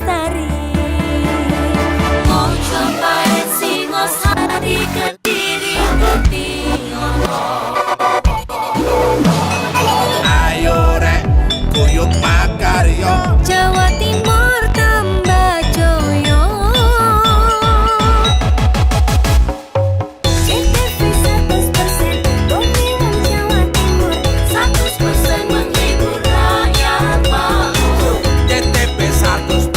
Lestari. Mau cobain Singosari, Kediri, Kediri. Ayo rek, kuyuk makaryo. Jawa Timur tambah joyo. CTV 100% Bumi Wong Jawa Timur, 100% menghibur rakyat makmur. CTP 100%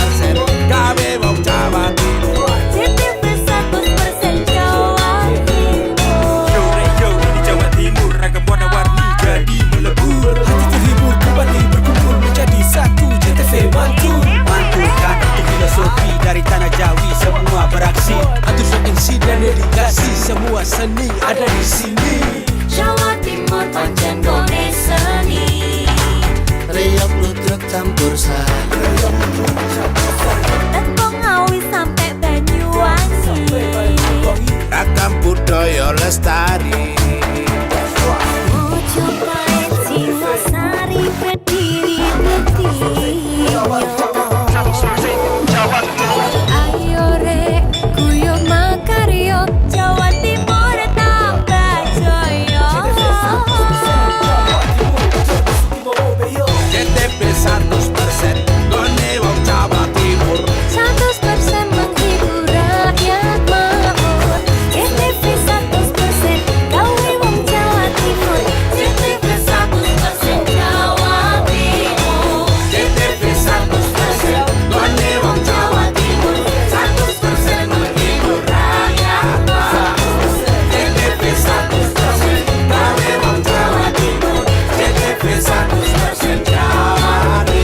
gawe wong Jawa Timur. CTV 100% Jawa Timur. Yo di Jawa Timur ragam warna-warni jadi melebur. Hati terhibur kembali berkumpul menjadi satu. JTV mantul mantulkan itu filosofi dari tanah Jawi, semua beraksi atur MC dan dedikasi, semua seni ada di sini. Jawa Timur pancen gone seni. Riok ludruk campur sari. Tembung Ngawi sampai Banyuwangi. Ragam budaya lestari. Mau cobain Singosari, Kediri, Kediri. Ayo rek, kuyuk makaryo. Jawa Timur tambah joyo. CTP 100% gone wong Jawa Timur. 100% menghibur rakyat makmur. CTV 100% gawe wong Jawa Timur. CTV 100% Jawa Timur. CTP 100% gone wong Jawa Timur. 100% menghibur rakyat makmur. CTP 100% gawe wong Jawa Timur. CTP 100% Jawa Timur.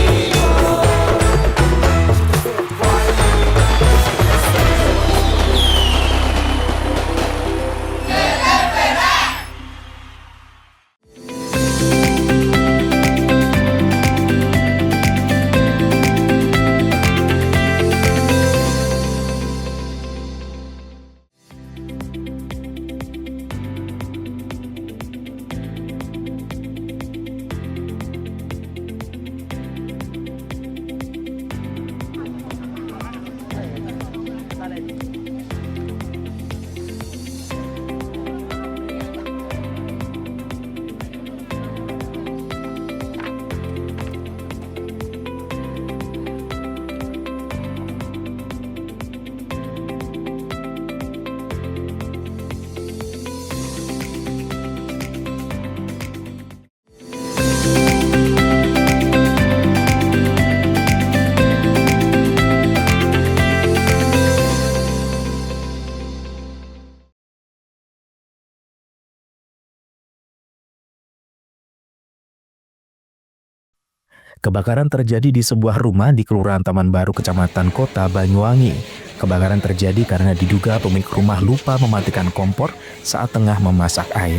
Kebakaran terjadi di sebuah rumah di Kelurahan Taman Baru, Kecamatan Kota Banyuwangi. Kebakaran terjadi karena diduga pemilik rumah lupa mematikan kompor saat tengah memasak air.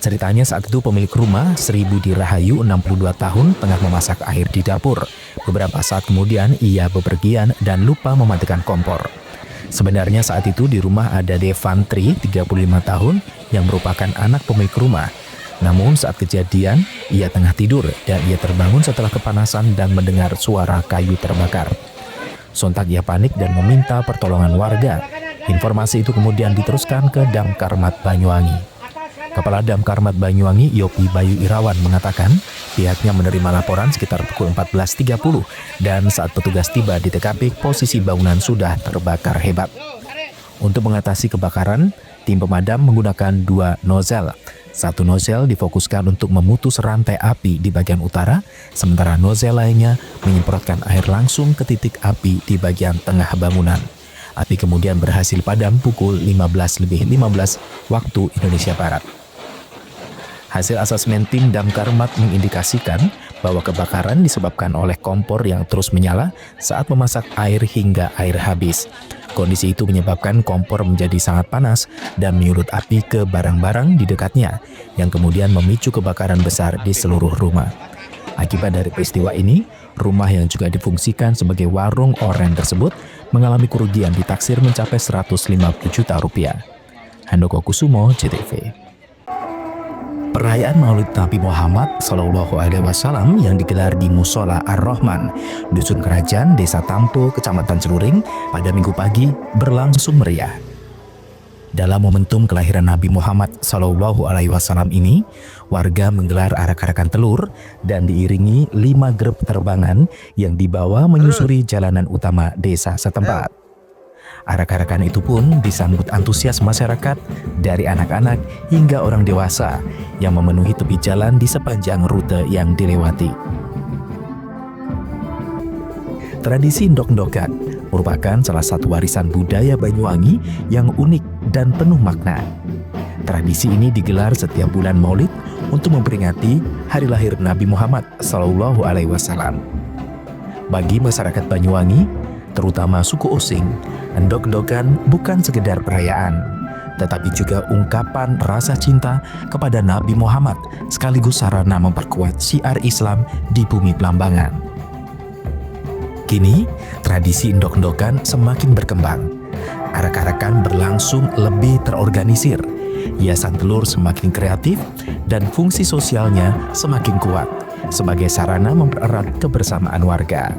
Ceritanya saat itu pemilik rumah, Sri Budi Rahayu, 62 tahun, tengah memasak air di dapur. Beberapa saat kemudian ia bepergian dan lupa mematikan kompor. Sebenarnya saat itu di rumah ada Devantri, 35 tahun, yang merupakan anak pemilik rumah. Namun saat kejadian, ia tengah tidur dan ia terbangun setelah kepanasan dan mendengar suara kayu terbakar. Sontak ia panik dan meminta pertolongan warga. Informasi itu kemudian diteruskan ke Damkarmat Banyuwangi. Kepala Damkarmat Banyuwangi, Yopi Bayu Irawan, mengatakan pihaknya menerima laporan sekitar pukul 14.30 dan saat petugas tiba di TKP, posisi bangunan sudah terbakar hebat. Untuk mengatasi kebakaran, tim pemadam menggunakan 2 nozzle. Satu nozzle difokuskan untuk memutus rantai api di bagian utara, sementara nozzle lainnya menyemprotkan air langsung ke titik api di bagian tengah bangunan. Api kemudian berhasil padam pukul 15.15 waktu Indonesia Barat. Hasil asesmen tim Damkarmat mengindikasikan bahwa kebakaran disebabkan oleh kompor yang terus menyala saat memasak air hingga air habis. Kondisi itu menyebabkan kompor menjadi sangat panas dan menyulut api ke barang-barang di dekatnya, yang kemudian memicu kebakaran besar di seluruh rumah. Akibat dari peristiwa ini, rumah yang juga difungsikan sebagai warung oren tersebut mengalami kerugian ditaksir mencapai 150 juta rupiah. Handoko Kusumo, JTV. Perayaan Maulid Nabi Muhammad SAW yang digelar di Musola Ar-Rahman, Dusun Kerajaan, Desa Tampo, Kecamatan Celuring pada Minggu pagi berlangsung meriah. Dalam momentum kelahiran Nabi Muhammad SAW ini, warga menggelar arak-arakan telur dan diiringi 5 grep terbangan yang dibawa menyusuri jalanan utama desa setempat. Arak-arakan itu pun disambut antusias masyarakat dari anak-anak hingga orang dewasa yang memenuhi tepi jalan di sepanjang rute yang dilewati. Tradisi ndok-ndokan merupakan salah satu warisan budaya Banyuwangi yang unik dan penuh makna. Tradisi ini digelar setiap bulan Maulid untuk memperingati hari lahir Nabi Muhammad SAW. Bagi masyarakat Banyuwangi, terutama suku Osing, ndok-ndokan bukan sekedar perayaan, tetapi juga ungkapan rasa cinta kepada Nabi Muhammad sekaligus sarana memperkuat syiar Islam di bumi Belambangan. Kini, tradisi ndok-ndokan semakin berkembang. Arak-arakan berlangsung lebih terorganisir, hiasan telur semakin kreatif, dan fungsi sosialnya semakin kuat sebagai sarana mempererat kebersamaan warga.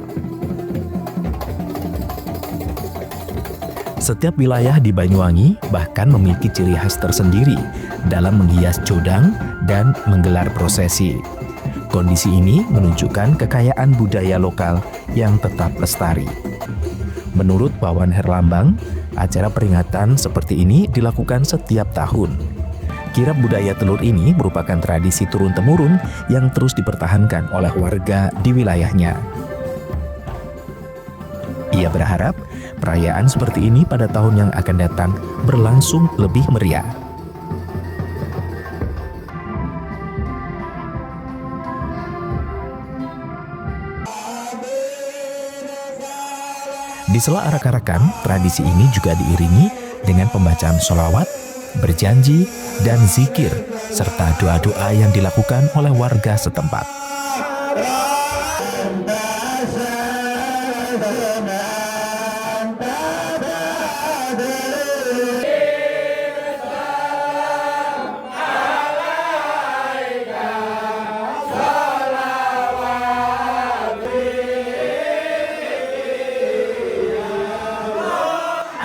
Setiap wilayah di Banyuwangi bahkan memiliki ciri khas tersendiri dalam menghias jodang dan menggelar prosesi. Kondisi ini menunjukkan kekayaan budaya lokal yang tetap lestari. Menurut Wawan Herlambang, acara peringatan seperti ini dilakukan setiap tahun. Kirab budaya telur ini merupakan tradisi turun-temurun yang terus dipertahankan oleh warga di wilayahnya. Ia berharap perayaan seperti ini pada tahun yang akan datang berlangsung lebih meriah. Di sela arak-arakan, tradisi ini juga diiringi dengan pembacaan sholawat, berjanji, dan zikir, serta doa-doa yang dilakukan oleh warga setempat.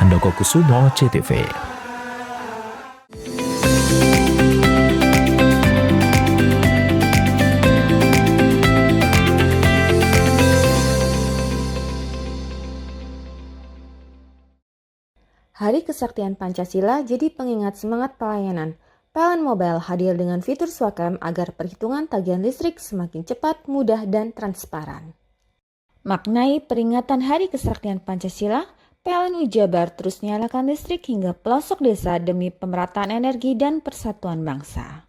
Handoko Kusumo, CTV. Hari Kesaktian Pancasila jadi pengingat semangat pelayanan. PLN Mobile hadir dengan fitur Swakem agar perhitungan tagihan listrik semakin cepat, mudah, dan transparan. Maknai peringatan Hari Kesaktian Pancasila, PLN Jabar terus nyalakan listrik hingga pelosok desa demi pemerataan energi dan persatuan bangsa.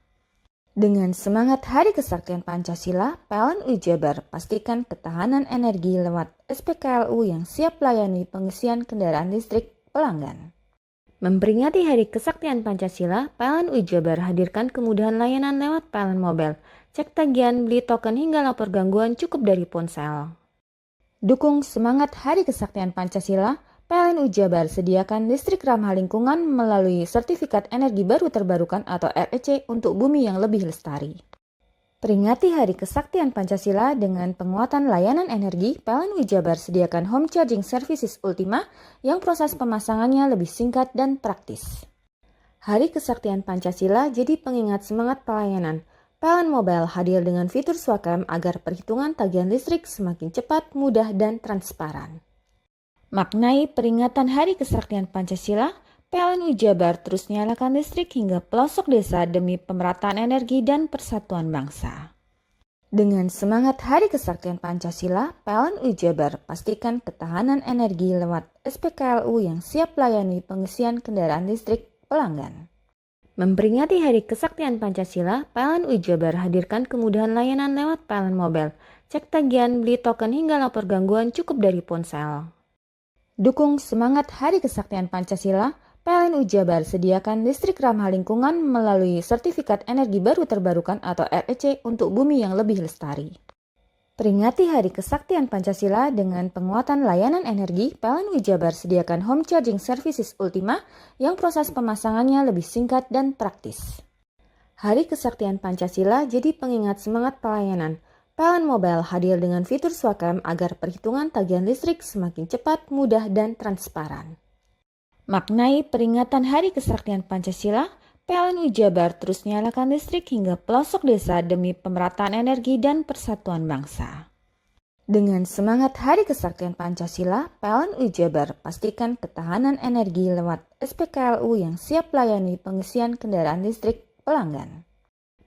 Dengan semangat Hari Kesaktian Pancasila, PLN Jabar pastikan ketahanan energi lewat SPKLU yang siap melayani pengisian kendaraan listrik pelanggan. Memperingati Hari Kesaktian Pancasila, PLN Jabar hadirkan kemudahan layanan lewat PLN Mobile. Cek tagihan, beli token hingga lapor gangguan cukup dari ponsel. Dukung semangat Hari Kesaktian Pancasila, PLN Jabar sediakan listrik ramah lingkungan melalui Sertifikat Energi Baru Terbarukan atau REC untuk bumi yang lebih lestari. Peringati Hari Kesaktian Pancasila dengan penguatan layanan energi, PLN Jabar sediakan Home Charging Services Ultima yang proses pemasangannya lebih singkat dan praktis. Hari Kesaktian Pancasila jadi pengingat semangat pelayanan. PLN Mobile hadir dengan fitur Swakem agar perhitungan tagihan listrik semakin cepat, mudah, dan transparan. Maknai peringatan Hari Kesaktian Pancasila, PLN Jabar terus nyalakan listrik hingga pelosok desa demi pemerataan energi dan persatuan bangsa. Dengan semangat Hari Kesaktian Pancasila, PLN Jabar pastikan ketahanan energi lewat SPKLU yang siap melayani pengisian kendaraan listrik pelanggan. Memperingati Hari Kesaktian Pancasila, PLN Jabar hadirkan kemudahan layanan lewat PLN Mobile. Cek tagihan, beli token hingga lapor gangguan cukup dari ponsel. Dukung semangat Hari Kesaktian Pancasila, PLN Jabar sediakan listrik ramah lingkungan melalui Sertifikat Energi Baru Terbarukan atau REC untuk bumi yang lebih lestari. Peringati Hari Kesaktian Pancasila dengan penguatan layanan energi, PLN Jabar sediakan Home Charging Services Ultima yang proses pemasangannya lebih singkat dan praktis. Hari Kesaktian Pancasila jadi pengingat semangat pelayanan. PLN Mobile hadir dengan fitur Swakam agar perhitungan tagihan listrik semakin cepat, mudah, dan transparan. Maknai peringatan Hari Kesaktian Pancasila, PLN Jabar terus nyalakan listrik hingga pelosok desa demi pemerataan energi dan persatuan bangsa. Dengan semangat Hari Kesaktian Pancasila, PLN Jabar pastikan ketahanan energi lewat SPKLU yang siap layani pengisian kendaraan listrik pelanggan.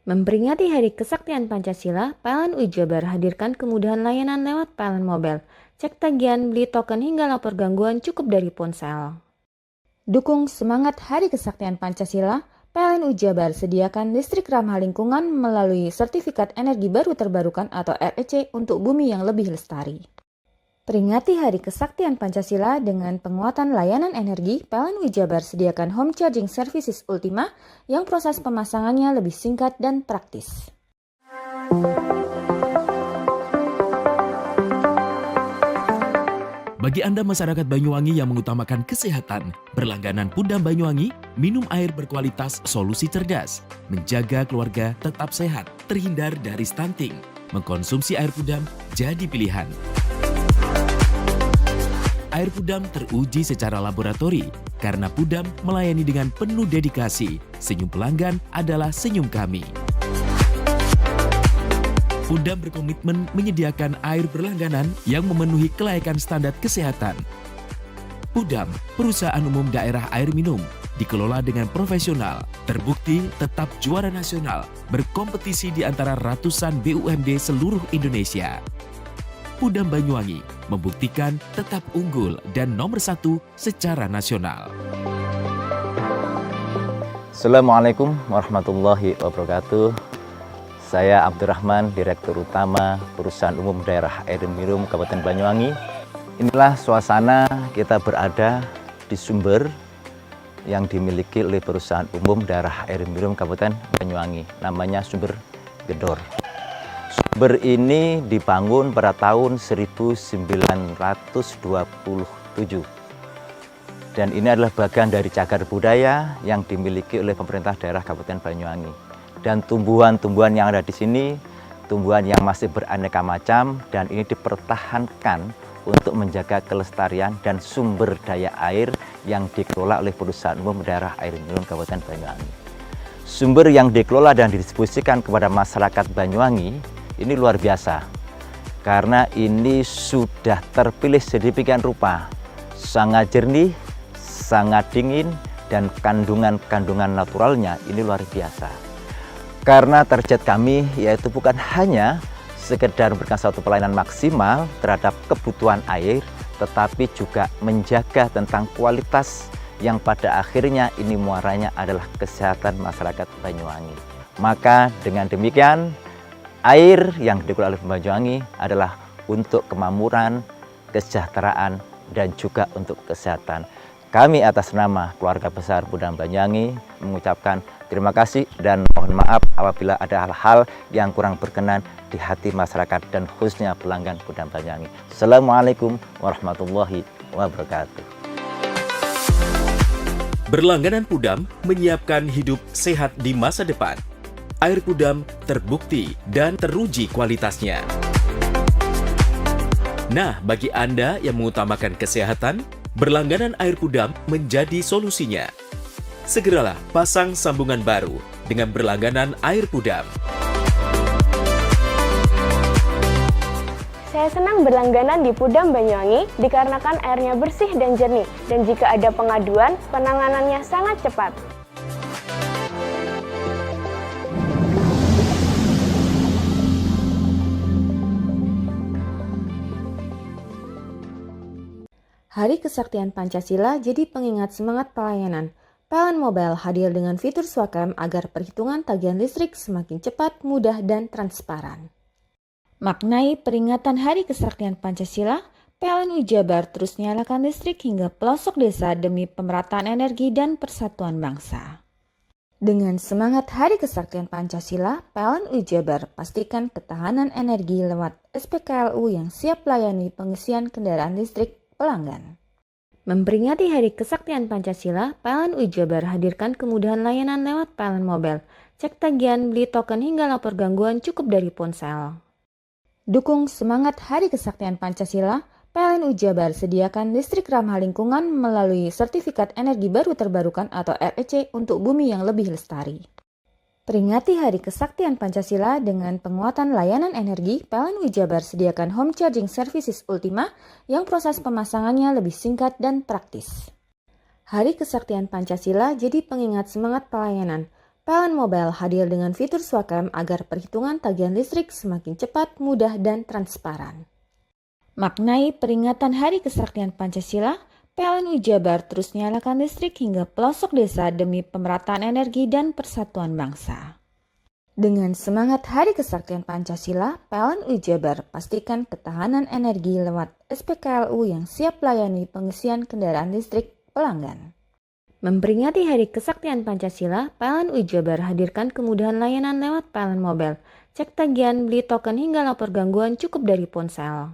Memperingati Hari Kesaktian Pancasila, PLN Jabar hadirkan kemudahan layanan lewat PLN Mobile. Cek tagihan, beli token hingga lapor gangguan cukup dari ponsel. Dukung semangat Hari Kesaktian Pancasila, PLN Jabar sediakan listrik ramah lingkungan melalui Sertifikat Energi Baru Terbarukan atau REC untuk bumi yang lebih lestari. Peringati Hari Kesaktian Pancasila dengan penguatan layanan energi, PLN Jabar sediakan Home Charging Services Ultima yang proses pemasangannya lebih singkat dan praktis. Bagi Anda masyarakat Banyuwangi yang mengutamakan kesehatan, berlangganan Pudam Banyuwangi, minum air berkualitas solusi cerdas, menjaga keluarga tetap sehat, terhindar dari stunting. Mengkonsumsi air Pudam jadi pilihan. Air Pudam teruji secara laboratori karena Pudam melayani dengan penuh dedikasi. Senyum pelanggan adalah senyum kami. Pudam berkomitmen menyediakan air berlangganan yang memenuhi kelayakan standar kesehatan. Pudam, perusahaan umum daerah air minum, dikelola dengan profesional, terbukti tetap juara nasional, berkompetisi di antara ratusan BUMD seluruh Indonesia. Pudam Banyuwangi membuktikan tetap unggul dan nomor 1 secara nasional. Assalamualaikum warahmatullahi wabarakatuh. Saya Abdurrahman, Direktur Utama Perusahaan Umum Daerah Air Minum Kabupaten Banyuwangi. Inilah suasana kita berada di sumber yang dimiliki oleh Perusahaan Umum Daerah Air Minum Kabupaten Banyuwangi. Namanya Sumber Gedor. Sumber ini dibangun pada tahun 1927 dan ini adalah bagian dari cagar budaya yang dimiliki oleh pemerintah daerah Kabupaten Banyuwangi. Dan tumbuhan-tumbuhan yang ada di sini, tumbuhan yang masih beraneka macam dan ini dipertahankan untuk menjaga kelestarian dan sumber daya air yang dikelola oleh Perusahaan Umum Daerah Air Minum Kabupaten Banyuwangi. Sumber yang dikelola dan didistribusikan kepada masyarakat Banyuwangi ini luar biasa, karena ini sudah terpilih sedemikian rupa, sangat jernih, sangat dingin, dan kandungan-kandungan naturalnya ini luar biasa. Karena target kami yaitu bukan hanya sekedar memberikan satu pelayanan maksimal terhadap kebutuhan air, tetapi juga menjaga tentang kualitas yang pada akhirnya ini muaranya adalah kesehatan masyarakat Banyuwangi. Maka dengan demikian, air yang dikelola oleh Banyuwangi adalah untuk kemakmuran, kesejahteraan, dan juga untuk kesehatan. Kami atas nama keluarga besar Pudam Banyuwangi mengucapkan terima kasih dan mohon maaf apabila ada hal-hal yang kurang berkenan di hati masyarakat dan khususnya pelanggan Pudam Banyuwangi. Assalamualaikum warahmatullahi wabarakatuh. Berlangganan Pudam menyiapkan hidup sehat di masa depan. Air Pudam terbukti dan teruji kualitasnya. Nah, bagi Anda yang mengutamakan kesehatan, berlangganan air Pudam menjadi solusinya. Segeralah pasang sambungan baru dengan berlangganan air Pudam. Saya senang berlangganan di Pudam Banyuwangi dikarenakan airnya bersih dan jernih, dan jika ada pengaduan, penanganannya sangat cepat. Hari Kesaktian Pancasila jadi pengingat semangat pelayanan. PLN Mobile hadir dengan fitur Swakam agar perhitungan tagihan listrik semakin cepat, mudah, dan transparan. Maknai peringatan Hari Kesaktian Pancasila, PLN Jabar terus nyalakan listrik hingga pelosok desa demi pemerataan energi dan persatuan bangsa. Dengan semangat Hari Kesaktian Pancasila, PLN Jabar pastikan ketahanan energi lewat SPKLU yang siap layani pengisian kendaraan listrik pelanggan. Memperingati Hari Kesaktian Pancasila, PLN UI Jabar hadirkan kemudahan layanan lewat PLN Mobile. Cek tagihan, beli token hingga lapor gangguan cukup dari ponsel. Dukung semangat Hari Kesaktian Pancasila, PLN UI Jabar sediakan listrik ramah lingkungan melalui Sertifikat Energi Baru Terbarukan atau REC untuk bumi yang lebih lestari. Peringati Hari Kesaktian Pancasila dengan penguatan layanan energi, PLN UI Jabar sediakan Home Charging Services Ultima yang proses pemasangannya lebih singkat dan praktis. Hari Kesaktian Pancasila jadi pengingat semangat pelayanan. PLN Mobile hadir dengan fitur Swakam agar perhitungan tagihan listrik semakin cepat, mudah, dan transparan. Maknai peringatan Hari Kesaktian Pancasila, PLN UI Jabar terus nyalakan listrik hingga pelosok desa demi pemerataan energi dan persatuan bangsa. Dengan semangat Hari Kesaktian Pancasila, PLN UI Jabar pastikan ketahanan energi lewat SPKLU yang siap layani pengisian kendaraan listrik pelanggan. Memperingati Hari Kesaktian Pancasila, PLN UI Jabar hadirkan kemudahan layanan lewat PLN Mobile. Cek tagihan, beli token hingga lapor gangguan cukup dari ponsel.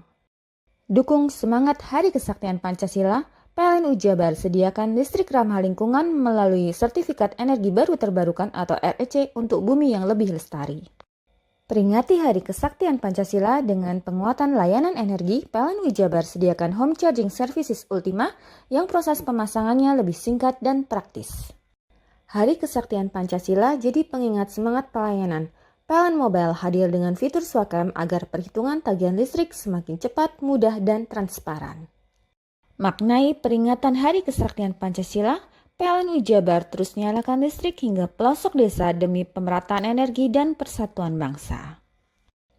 Dukung semangat Hari Kesaktian Pancasila, PLN UI Jabar sediakan listrik ramah lingkungan melalui Sertifikat Energi Baru Terbarukan atau REC untuk bumi yang lebih lestari. Peringati Hari Kesaktian Pancasila dengan penguatan layanan energi, PLN UI Jabar sediakan Home Charging Services Ultima yang proses pemasangannya lebih singkat dan praktis. Hari Kesaktian Pancasila jadi pengingat semangat pelayanan. PLN Mobile hadir dengan fitur Swakam agar perhitungan tagihan listrik semakin cepat, mudah, dan transparan. Maknai peringatan Hari Kesaktian Pancasila, PLN UI Jabar terus nyalakan listrik hingga pelosok desa demi pemerataan energi dan persatuan bangsa.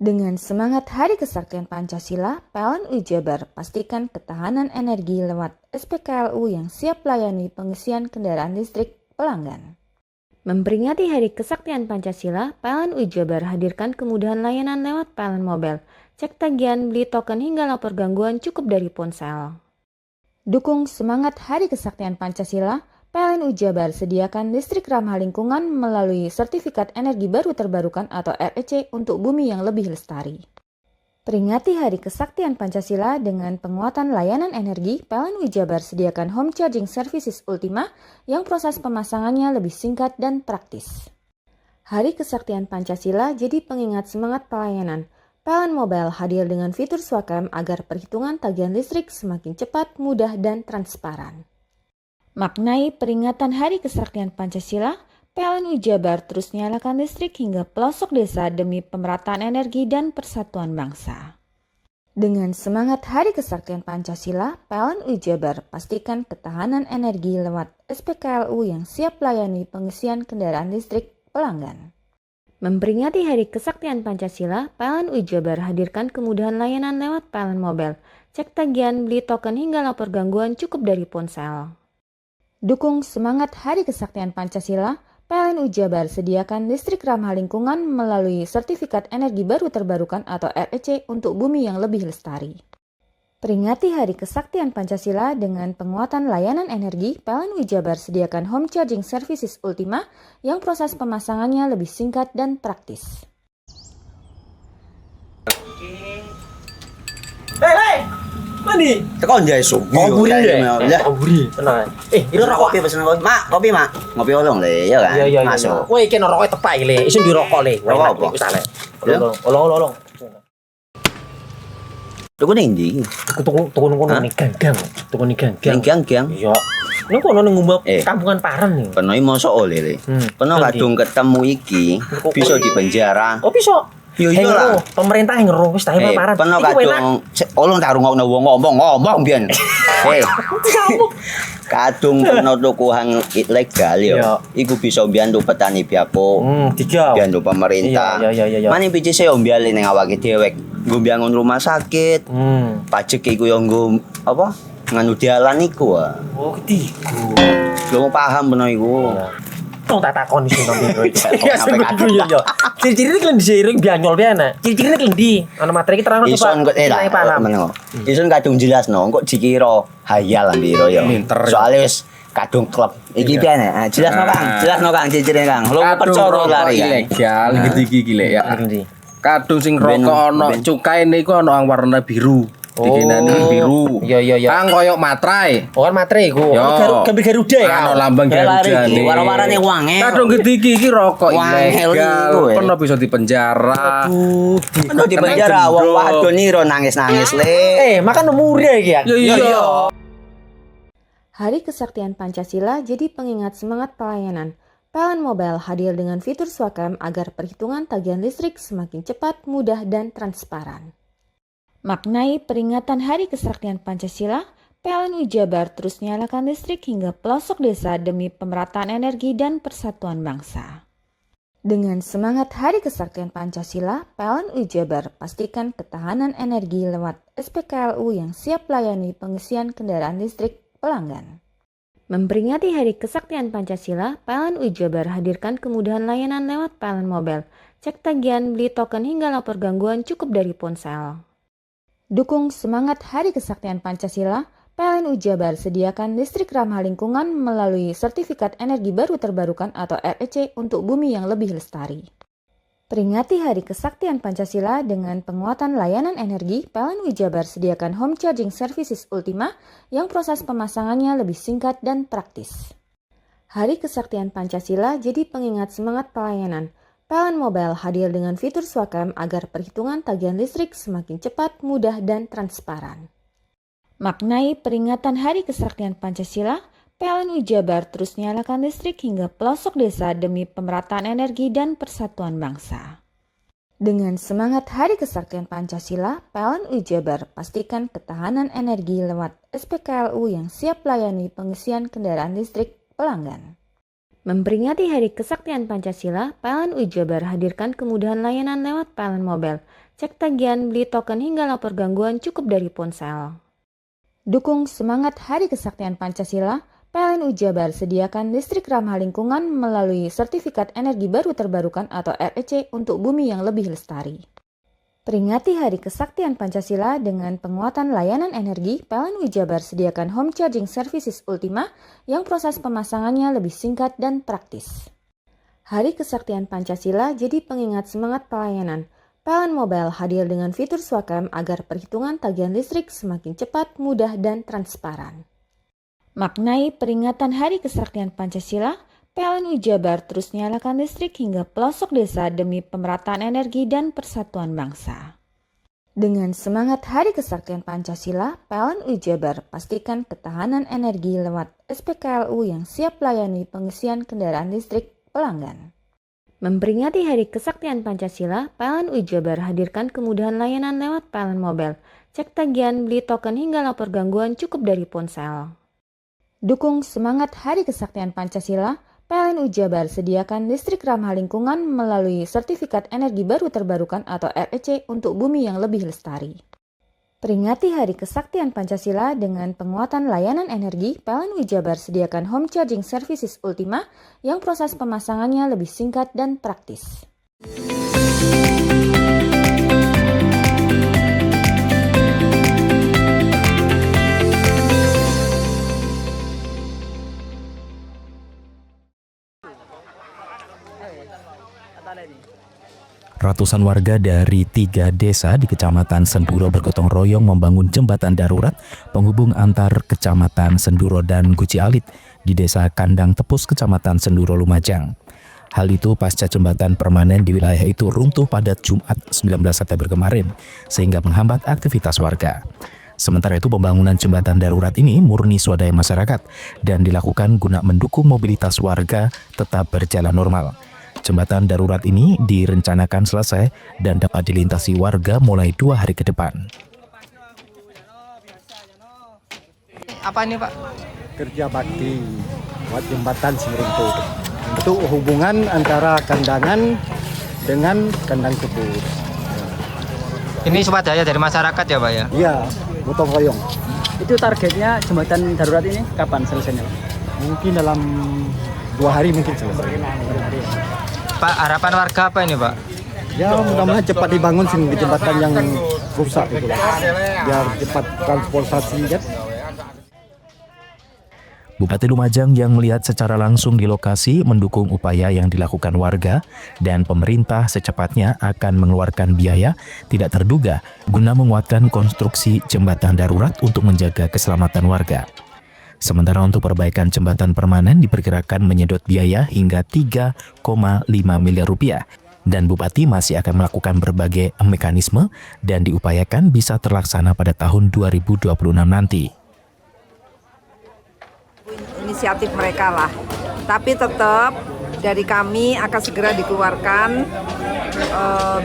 Dengan semangat Hari Kesaktian Pancasila, PLN UI Jabar pastikan ketahanan energi lewat SPKLU yang siap layani pengisian kendaraan listrik pelanggan. Memperingati Hari Kesaktian Pancasila, PLN UI Jabar hadirkan kemudahan layanan lewat PLN Mobile. Cek tagihan, beli token hingga lapor gangguan cukup dari ponsel. Dukung semangat Hari Kesaktian Pancasila, PLN UI Jabar sediakan listrik ramah lingkungan melalui Sertifikat Energi Baru Terbarukan atau REC untuk bumi yang lebih lestari. Peringati Hari Kesaktian Pancasila dengan penguatan layanan energi, PLN UI Jabar sediakan Home Charging Services Ultima yang proses pemasangannya lebih singkat dan praktis. Hari Kesaktian Pancasila jadi pengingat semangat pelayanan. PLN Mobile hadir dengan fitur Swakam agar perhitungan tagihan listrik semakin cepat, mudah, dan transparan. Maknai peringatan Hari Kesaktian Pancasila, PLN UI Jabar terus nyalakan listrik hingga pelosok desa demi pemerataan energi dan persatuan bangsa. Dengan semangat Hari Kesaktian Pancasila, PLN UI Jabar pastikan ketahanan energi lewat SPKLU yang siap layani pengisian kendaraan listrik pelanggan. Memperingati Hari Kesaktian Pancasila, PLN UI Jabar hadirkan kemudahan layanan lewat PLN Mobile. Cek tagihan, beli token hingga lapor gangguan cukup dari ponsel. Dukung semangat Hari Kesaktian Pancasila, PLN UI Jabar sediakan listrik ramah lingkungan melalui Sertifikat Energi Baru Terbarukan atau REC untuk bumi yang lebih lestari. Peringati Hari Kesaktian Pancasila dengan penguatan layanan energi, PLN UI Jabar sediakan Home Charging Services Ultima yang proses pemasangannya lebih singkat dan praktis. Hei, mandi. Tekan jaya su. Buri ya. Buri. Tenang. Itu rokok kopi pesen kopi. Mak, kopi mak. Ngopi olong le, ya kan? Iya. Masuk. Kowe iki rokok tepak le, isin dirokok le. Rokok apa? Wis ale. Olong. Tuku ning ndi? Tuku ngono ning gang. Tuku ning gang. Gang. Iya. Ning kono ning ngombe kampungan Paren nih. Kena mosok oleh le. Kena kadung ketemu iki bisa dipenjara. Oh bisa. Yo iya lah. Pemerintah yang ngeru wis ta Paren. Kena kadung olong tak rungokno wong ngomong biyen. Kadung kena tuku hang ilegal yo. Iku bisa mbiyantu petani biako. Tiga. Mbiyantu pemerintah. Iya. Mane picise yo mbiale ning awake dhewek. Nggo mbangun rumah sakit. Pajak iku yo nggo apa? Nganu dalan iku. Oh, ketiku. Lu paham beno iku. Tong tak takon iso nang biro iki. Iya. Ciri-ciri iki diseiring bianyol piye Ciri-ciri iki ndi? Ana materi iki terang coba. Ison kok meneng. Ison kadung jelasno, kok dikira hayal biro yo. Soale wis kadung klub. Iki piye nek? Jelasno Kang, ciri-cirine Kang. Lu percaya lari ilegal iki lek ya. Kadung sing rokok ana cukaine iku ana warna biru. dikinani biru. Iya. Kang koyo matrai. Oh, kan matre iku. Gambar Garuda ya. Ano lambang Garuda nih. Warna-warnane wangel. Kadung iki rokok Wangel ilegal. iku, Pernah bisa dipenjara. Kok di penjara wong wadon niro nangis-nangis le. Makan umur ya iki ya. Iya. Hari Kesaktian Pancasila jadi pengingat semangat pelayanan. PLN Mobile hadir dengan fitur Swakam agar perhitungan tagihan listrik semakin cepat, mudah, dan transparan. Maknai peringatan Hari Kesaktian Pancasila, PLN Jabar terus nyalakan listrik hingga pelosok desa demi pemerataan energi dan persatuan bangsa. Dengan semangat Hari Kesaktian Pancasila, PLN Jabar pastikan ketahanan energi lewat SPKLU yang siap layani pengisian kendaraan listrik pelanggan. Memperingati Hari Kesaktian Pancasila, PLN Jabar hadirkan kemudahan layanan lewat PLN Mobile. Cek tagihan, beli token hingga lapor gangguan cukup dari ponsel. Dukung semangat Hari Kesaktian Pancasila, PLN Jabar sediakan listrik ramah lingkungan melalui Sertifikat Energi Baru Terbarukan atau REC untuk bumi yang lebih lestari. Peringati Hari Kesaktian Pancasila dengan penguatan layanan energi, PLN Jabar sediakan Home Charging Services Ultima yang proses pemasangannya lebih singkat dan praktis. Hari Kesaktian Pancasila jadi pengingat semangat pelayanan. PLN Mobile hadir dengan fitur Swakam agar perhitungan tagihan listrik semakin cepat, mudah, dan transparan. Maknai peringatan Hari Kesaktian Pancasila, PLN Jabar terus nyalakan listrik hingga pelosok desa demi pemerataan energi dan persatuan bangsa. Dengan semangat Hari Kesaktian Pancasila, PLN Jabar pastikan ketahanan energi lewat SPKLU yang siap layani pengisian kendaraan listrik pelanggan. Memperingati Hari Kesaktian Pancasila, PLN Jabar hadirkan kemudahan layanan lewat PLN Mobile. Cek tagihan, beli token hingga lapor gangguan cukup dari ponsel. Dukung semangat Hari Kesaktian Pancasila, PLN Jabar sediakan listrik ramah lingkungan melalui Sertifikat Energi Baru Terbarukan atau REC untuk bumi yang lebih lestari. Peringati Hari Kesaktian Pancasila dengan penguatan layanan energi, PLN Jabar sediakan Home Charging Services Ultima yang proses pemasangannya lebih singkat dan praktis. Hari Kesaktian Pancasila jadi pengingat semangat pelayanan. PLN Mobile hadir dengan fitur Swakam agar perhitungan tagihan listrik semakin cepat, mudah, dan transparan. Maknai peringatan Hari Kesaktian Pancasila, PLN Jabar terus nyalakan listrik hingga pelosok desa demi pemerataan energi dan persatuan bangsa. Dengan semangat Hari Kesaktian Pancasila, PLN Jabar pastikan ketahanan energi lewat SPKLU yang siap layani pengisian kendaraan listrik pelanggan. Memperingati Hari Kesaktian Pancasila, PLN Jabar hadirkan kemudahan layanan lewat PLN Mobile. Cek tagihan, beli token hingga lapor gangguan cukup dari ponsel. Dukung semangat Hari Kesaktian Pancasila, PLN Jabar sediakan listrik ramah lingkungan melalui Sertifikat Energi Baru Terbarukan atau REC untuk bumi yang lebih lestari. Peringati Hari Kesaktian Pancasila dengan penguatan layanan energi, PLN Jabar sediakan Home Charging Services Ultima yang proses pemasangannya lebih singkat dan praktis. Ratusan warga dari 3 desa di Kecamatan Senduro bergotong royong membangun jembatan darurat penghubung antar Kecamatan Senduro dan Guci Alit di Desa Kandang Tepus, Kecamatan Senduro, Lumajang. Hal itu pasca jembatan permanen di wilayah itu runtuh pada Jumat 19 September kemarin, sehingga menghambat aktivitas warga. Sementara itu pembangunan jembatan darurat ini murni swadaya masyarakat dan dilakukan guna mendukung mobilitas warga tetap berjalan normal. Jembatan darurat ini direncanakan selesai dan dapat dilintasi warga mulai 2 hari ke depan. Apa ini, Pak? Kerja bakti buat jembatan Semeruntuh. Untuk hubungan antara kandangan dengan kandang kebun. Ini swadaya dari masyarakat ya, Pak ya? Iya, gotong royong. Itu targetnya jembatan darurat ini kapan selesainya? Mungkin dalam 2 hari mungkin selesai. Pak, harapan warga apa ini, Pak? Ya mudah-mudahan cepat dibangun sih jembatan yang rusak itu lah. Biar cepat transportasi kan. Bupati Lumajang yang melihat secara langsung di lokasi mendukung upaya yang dilakukan warga dan pemerintah secepatnya akan mengeluarkan biaya tidak terduga guna menguatkan konstruksi jembatan darurat untuk menjaga keselamatan warga. Sementara untuk perbaikan jembatan permanen diperkirakan menyedot biaya hingga 3,5 miliar rupiah dan Bupati masih akan melakukan berbagai mekanisme dan diupayakan bisa terlaksana pada tahun 2026 nanti. Inisiatif mereka lah, tapi tetap dari kami akan segera dikeluarkan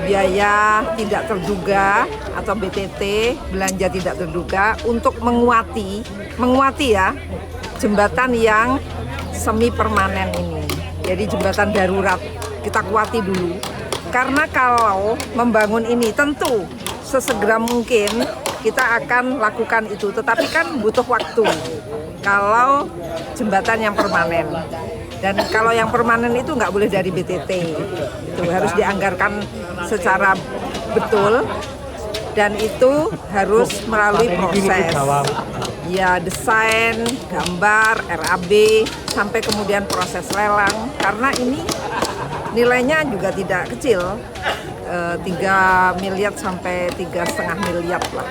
biaya tidak terduga atau BTT, belanja tidak terduga untuk menguati ya jembatan yang semi permanen ini. Jadi jembatan darurat kita kuati dulu, karena kalau membangun ini tentu sesegera mungkin kita akan lakukan itu, tetapi kan butuh waktu kalau jembatan yang permanen. Dan kalau yang permanen itu nggak boleh dari BTT, itu harus dianggarkan secara betul dan itu harus melalui proses ya desain, gambar, RAB sampai kemudian proses lelang, karena ini nilainya juga tidak kecil, 3 miliar sampai 3,5 miliar lah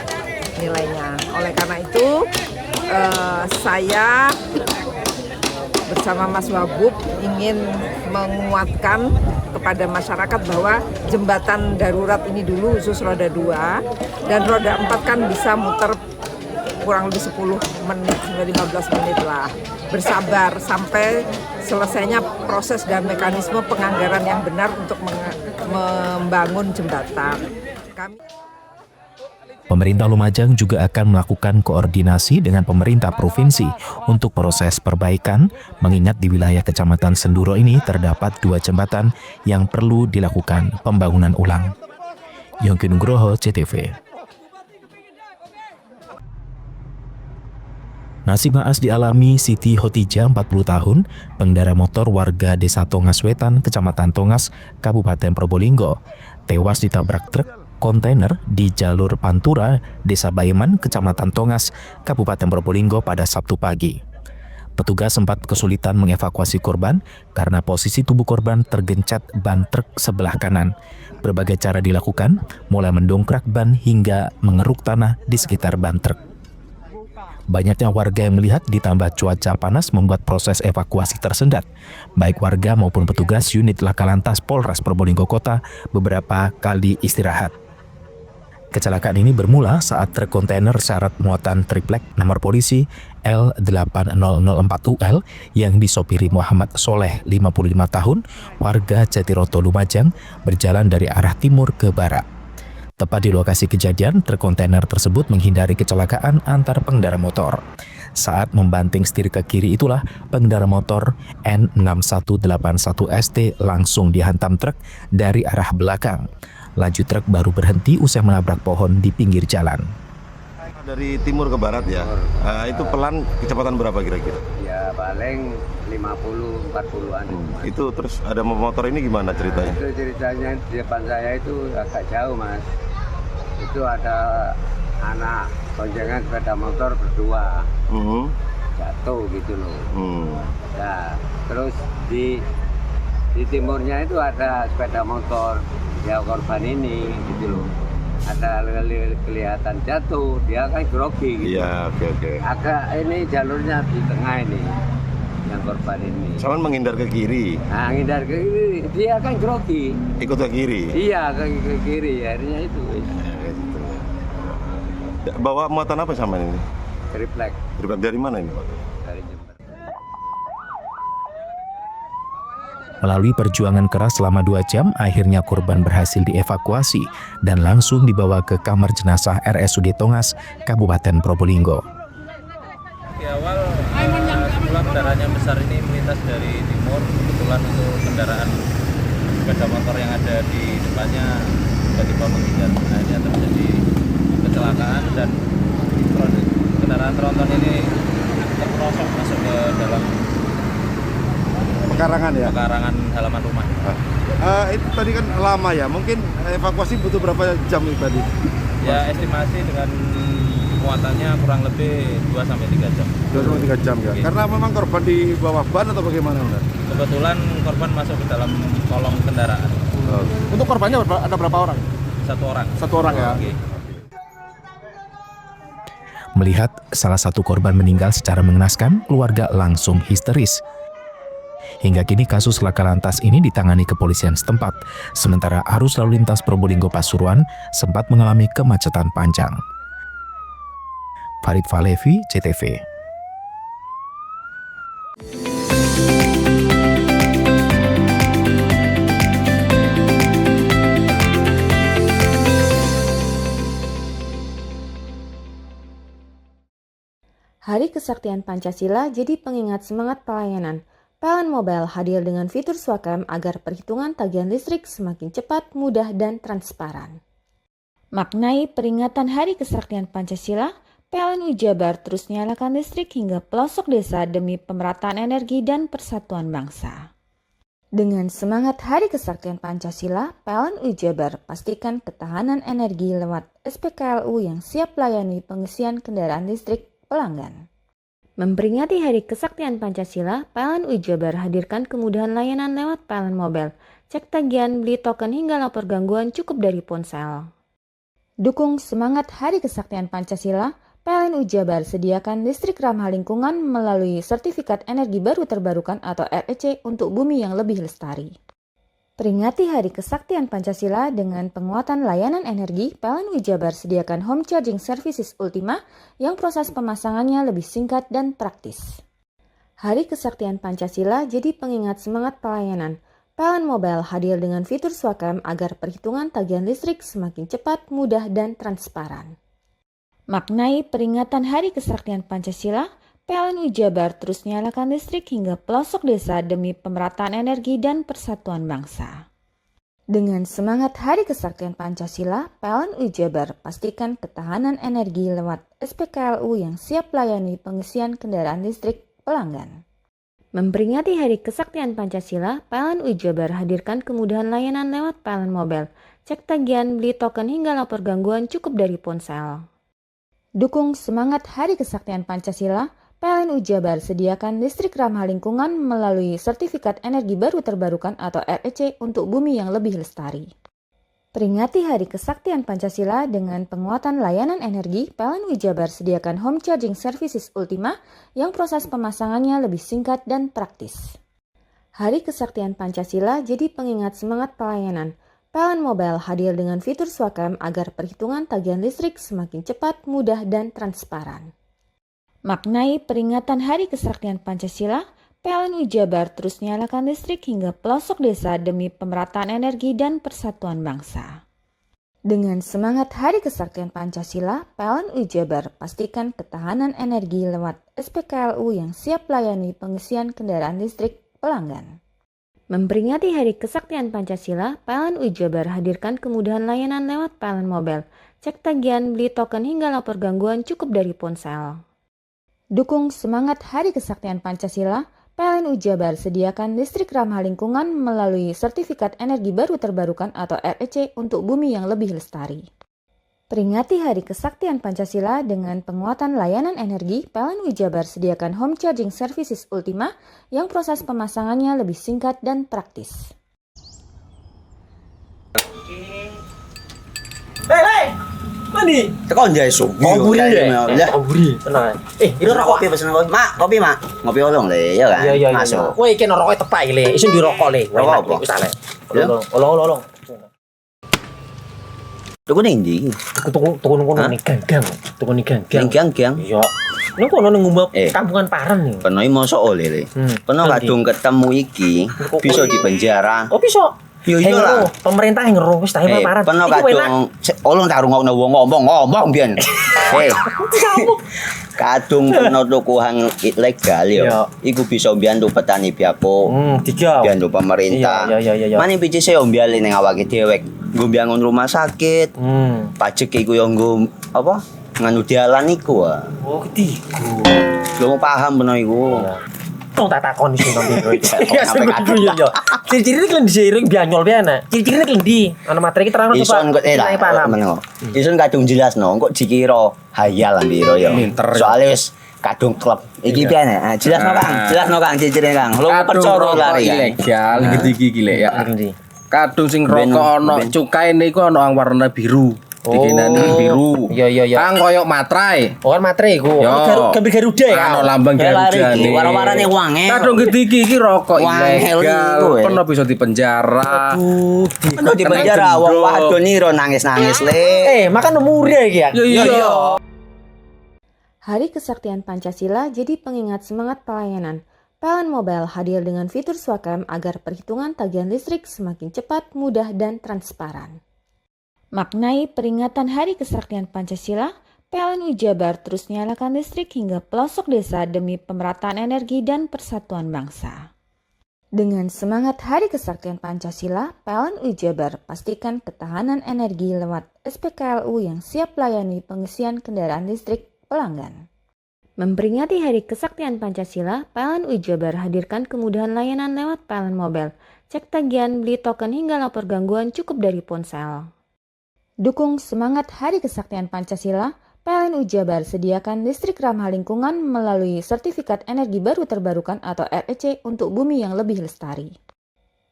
nilainya. Oleh karena itu saya bersama Mas Wabub ingin menguatkan kepada masyarakat bahwa jembatan darurat ini dulu khusus roda 2 dan roda 4 kan bisa muter kurang lebih 10 menit sampai 15 menit lah. Bersabar sampai selesainya proses dan mekanisme penganggaran yang benar untuk membangun jembatan. Pemerintah Lumajang juga akan melakukan koordinasi dengan pemerintah provinsi untuk proses perbaikan, mengingat di wilayah Kecamatan Senduro ini terdapat 2 jembatan yang perlu dilakukan pembangunan ulang. Yongki Nugroho, CTV. Nasib naas dialami Siti Hotija, 40 tahun, pengendara motor warga Desa Tongas Wetan, Kecamatan Tongas, Kabupaten Probolinggo, tewas ditabrak truk kontainer di jalur Pantura, Desa Bayeman, Kecamatan Tongas, Kabupaten Probolinggo pada Sabtu pagi. Petugas sempat kesulitan mengevakuasi korban karena posisi tubuh korban tergencet ban truk sebelah kanan. Berbagai cara dilakukan, mulai mendongkrak ban hingga mengeruk tanah di sekitar ban truk. Banyaknya warga yang melihat ditambah cuaca panas membuat proses evakuasi tersendat. Baik warga maupun petugas unit Laka Lantas Polres Probolinggo Kota beberapa kali istirahat. Kecelakaan ini bermula saat truk kontainer syarat muatan triplek nomor polisi L8004UL yang disopiri Muhammad Soleh, 55 tahun, warga Jatiroto Lumajang, berjalan dari arah timur ke barat. Tepat di lokasi kejadian, truk kontainer tersebut menghindari kecelakaan antar pengendara motor. Saat membanting setir ke kiri itulah pengendara motor N6181ST langsung dihantam truk dari arah belakang. Laju truk baru berhenti usai menabrak pohon di pinggir jalan. Dari timur ke barat ya, itu pelan kecepatan berapa kira-kira? Ya paling 50-40an. Itu terus ada motor ini gimana ceritanya? Itu ceritanya di depan saya itu agak jauh mas. Itu ada anak boncengan sepeda motor berdua, jatuh gitu loh. Nah terus di timurnya itu ada sepeda motor, ya korban ini gitu loh. Ada kelihatan jatuh, dia kan grogi gitu. Iya, oke. Agak ini jalurnya di tengah ini, yang korban ini. Cuman menghindar ke kiri. Nah, menghindar ke kiri, dia kan grogi. Ikut ke kiri? Iya, ke kiri, akhirnya itu. Bawa muatan apa sama ini? Triplek. Triplek dari mana ini Pak? Dari Jember. Melalui perjuangan keras selama 2 jam, akhirnya korban berhasil dievakuasi dan langsung dibawa ke kamar jenazah RSUD Tongas, Kabupaten Probolinggo. Di awal, semula kendaraannya besar ini melintas dari timur, kebetulan untuk kendaraan sepeda motor yang ada di depannya tiba-tiba menghindar. Akhirnya terjadi kecelakaan dan kendaraan tronton ini terperosok masuk ke dalam pekarangan ya? Pekarangan halaman rumah. Itu tadi kan lama ya, mungkin evakuasi butuh berapa jam itu tadi? Ya estimasi dengan pemuatannya kurang lebih 2 sampai 3 jam. 2 sampai 3 jam ya. Karena memang korban di bawah ban atau bagaimana, Mas? Kebetulan korban masuk ke dalam kolong kendaraan. Untuk korbannya ada berapa orang? 1 orang. 1 orang ya. Oke. Melihat salah satu korban meninggal secara mengenaskan, keluarga langsung histeris. Hingga kini kasus laka lantas ini ditangani kepolisian setempat, sementara arus lalu lintas Probolinggo Pasuruan sempat mengalami kemacetan panjang. Farid Falevi, CTV. Hari Kesaktian Pancasila jadi pengingat semangat pelayanan. PLN Mobile hadir dengan fitur Swakam agar perhitungan tagihan listrik semakin cepat, mudah, dan transparan. Maknai peringatan Hari Kesaktian Pancasila, PLN Jabar terus nyalakan listrik hingga pelosok desa demi pemerataan energi dan persatuan bangsa. Dengan semangat Hari Kesaktian Pancasila, PLN Jabar pastikan ketahanan energi lewat SPKLU yang siap layani pengisian kendaraan listrik pelanggan. Memperingati Hari Kesaktian Pancasila, PLN Jabar hadirkan kemudahan layanan lewat PLN Mobile. Cek tagihan, beli token hingga lapor gangguan cukup dari ponsel. Dukung semangat Hari Kesaktian Pancasila, PLN Jabar sediakan listrik ramah lingkungan melalui Sertifikat Energi Baru Terbarukan atau REC untuk bumi yang lebih lestari. Peringati Hari Kesaktian Pancasila dengan penguatan layanan energi, PLN Jabar sediakan home charging services Ultima yang proses pemasangannya lebih singkat dan praktis. Hari Kesaktian Pancasila jadi pengingat semangat pelayanan. PLN Mobile hadir dengan fitur Swakam agar perhitungan tagihan listrik semakin cepat, mudah, dan transparan. Maknai peringatan Hari Kesaktian Pancasila, PLN Jabar terus nyalakan listrik hingga pelosok desa demi pemerataan energi dan persatuan bangsa. Dengan semangat Hari Kesaktian Pancasila, PLN Jabar pastikan ketahanan energi lewat SPKLU yang siap layani pengisian kendaraan listrik pelanggan. Memperingati Hari Kesaktian Pancasila, PLN Jabar hadirkan kemudahan layanan lewat PLN Mobile. Cek tagihan, beli token hingga lapor gangguan cukup dari ponsel. Dukung semangat Hari Kesaktian Pancasila, PLN Jabar sediakan listrik ramah lingkungan melalui Sertifikat Energi Baru Terbarukan atau REC untuk bumi yang lebih lestari. Peringati Hari Kesaktian Pancasila dengan penguatan layanan energi, PLN Jabar sediakan home charging services Ultima yang proses pemasangannya lebih singkat dan praktis. Hari Kesaktian Pancasila jadi pengingat semangat pelayanan. PLN Mobile hadir dengan fitur Swakam agar perhitungan tagihan listrik semakin cepat, mudah, dan transparan. Maknai peringatan Hari Kesaktian Pancasila, PLN Jabar terus nyalakan listrik hingga pelosok desa demi pemerataan energi dan persatuan bangsa. Dengan semangat Hari Kesaktian Pancasila, PLN Jabar pastikan ketahanan energi lewat SPKLU yang siap layani pengisian kendaraan listrik pelanggan. Memperingati Hari Kesaktian Pancasila, PLN Jabar hadirkan kemudahan layanan lewat PLN Mobile. Cek tagihan, beli token hingga lapor gangguan cukup dari ponsel. Dukung semangat Hari Kesaktian Pancasila, PLN Jabar sediakan listrik ramah lingkungan melalui Sertifikat Energi Baru Terbarukan atau REC untuk bumi yang lebih lestari. Peringati Hari Kesaktian Pancasila dengan penguatan layanan energi, PLN Jabar sediakan home charging services Ultima yang proses pemasangannya lebih singkat dan praktis. Hei! Mandi. Tekan jaya su. Koburi deh. Koburi. Tenang. Ini rokok. Kopi pesen kopi. Mak, kopi mak. Ngopi olong le, ya kan? Iya. Masuk. Woi, kena rokoknya tepak le. Isun di rokok le. Rokok apa? Wis ale. Olong. Tuku ning ndi? Tuku ning gang. Tuku ning gang. Gang. Iya. Ning kono ning ngumbat kampungan Paren nih. Peno mosok oleh le. Peno kadung ketemu iki bisa dipenjara. Oh, bisa. Yo lah. Pemerintah yang ngeru wis tahe Paren. Peno kadung olong tak rungokno wong ngomong biyen. Kadung peno tuku hang ilegal yo. Iku bisa mbiyantu petani biako. Mbiyantu pemerintah. Iya. Mane pici se mbiali ning awake dhewek. Nggo mbiangun rumah sakit. Pajak iku yo nggo apa? Nganu dalan iku. Oh, ketiku. Lu paham peno iku. Tong tak takon sing nang biro iki. Ya, sampai kadung. yo. Ciri-cirine klendi seiring bianyol piye ana? Ciri-cirine klendi. Ana materi iki terang Ison kok Ison kadung jelasno, kok dikira hayal lan biro yo. Soale wis kadung klub. Iki piye nek? Jelasno Kang, ciri-cirine Kang. Lu percaya lari ilegal iki lek ya. Kadung sing rokok ana cukaine iku ana warna biru. Dikinani biru. Iya. Kang koyo matrai. Oh kan matrai iku. Gambar Garuda ya. Ana lambang Garuda. Warna-warnane wange. Kadung iki rokok ilegal. Pernah bisa dipenjara. Pernah dipenjara wong wadon iro nangis-nangis le. Makan umure iki ya. Iya. Hari Kesaktian Pancasila jadi pengingat semangat pelayanan. PLN Mobile hadir dengan fitur Swakam agar perhitungan tagihan listrik semakin cepat, mudah, dan transparan. Maknai peringatan Hari Kesaktian Pancasila, PLN Jabar terus nyalakan listrik hingga pelosok desa demi pemerataan energi dan persatuan bangsa. Dengan semangat Hari Kesaktian Pancasila, PLN Jabar pastikan ketahanan energi lewat SPKLU yang siap layani pengisian kendaraan listrik pelanggan. Memperingati Hari Kesaktian Pancasila, PLN Jabar hadirkan kemudahan layanan lewat PLN Mobile. Cek tagihan, beli token hingga lapor gangguan cukup dari ponsel. Dukung semangat Hari Kesaktian Pancasila, PLN Jabar sediakan listrik ramah lingkungan melalui Sertifikat Energi Baru Terbarukan atau REC untuk bumi yang lebih lestari.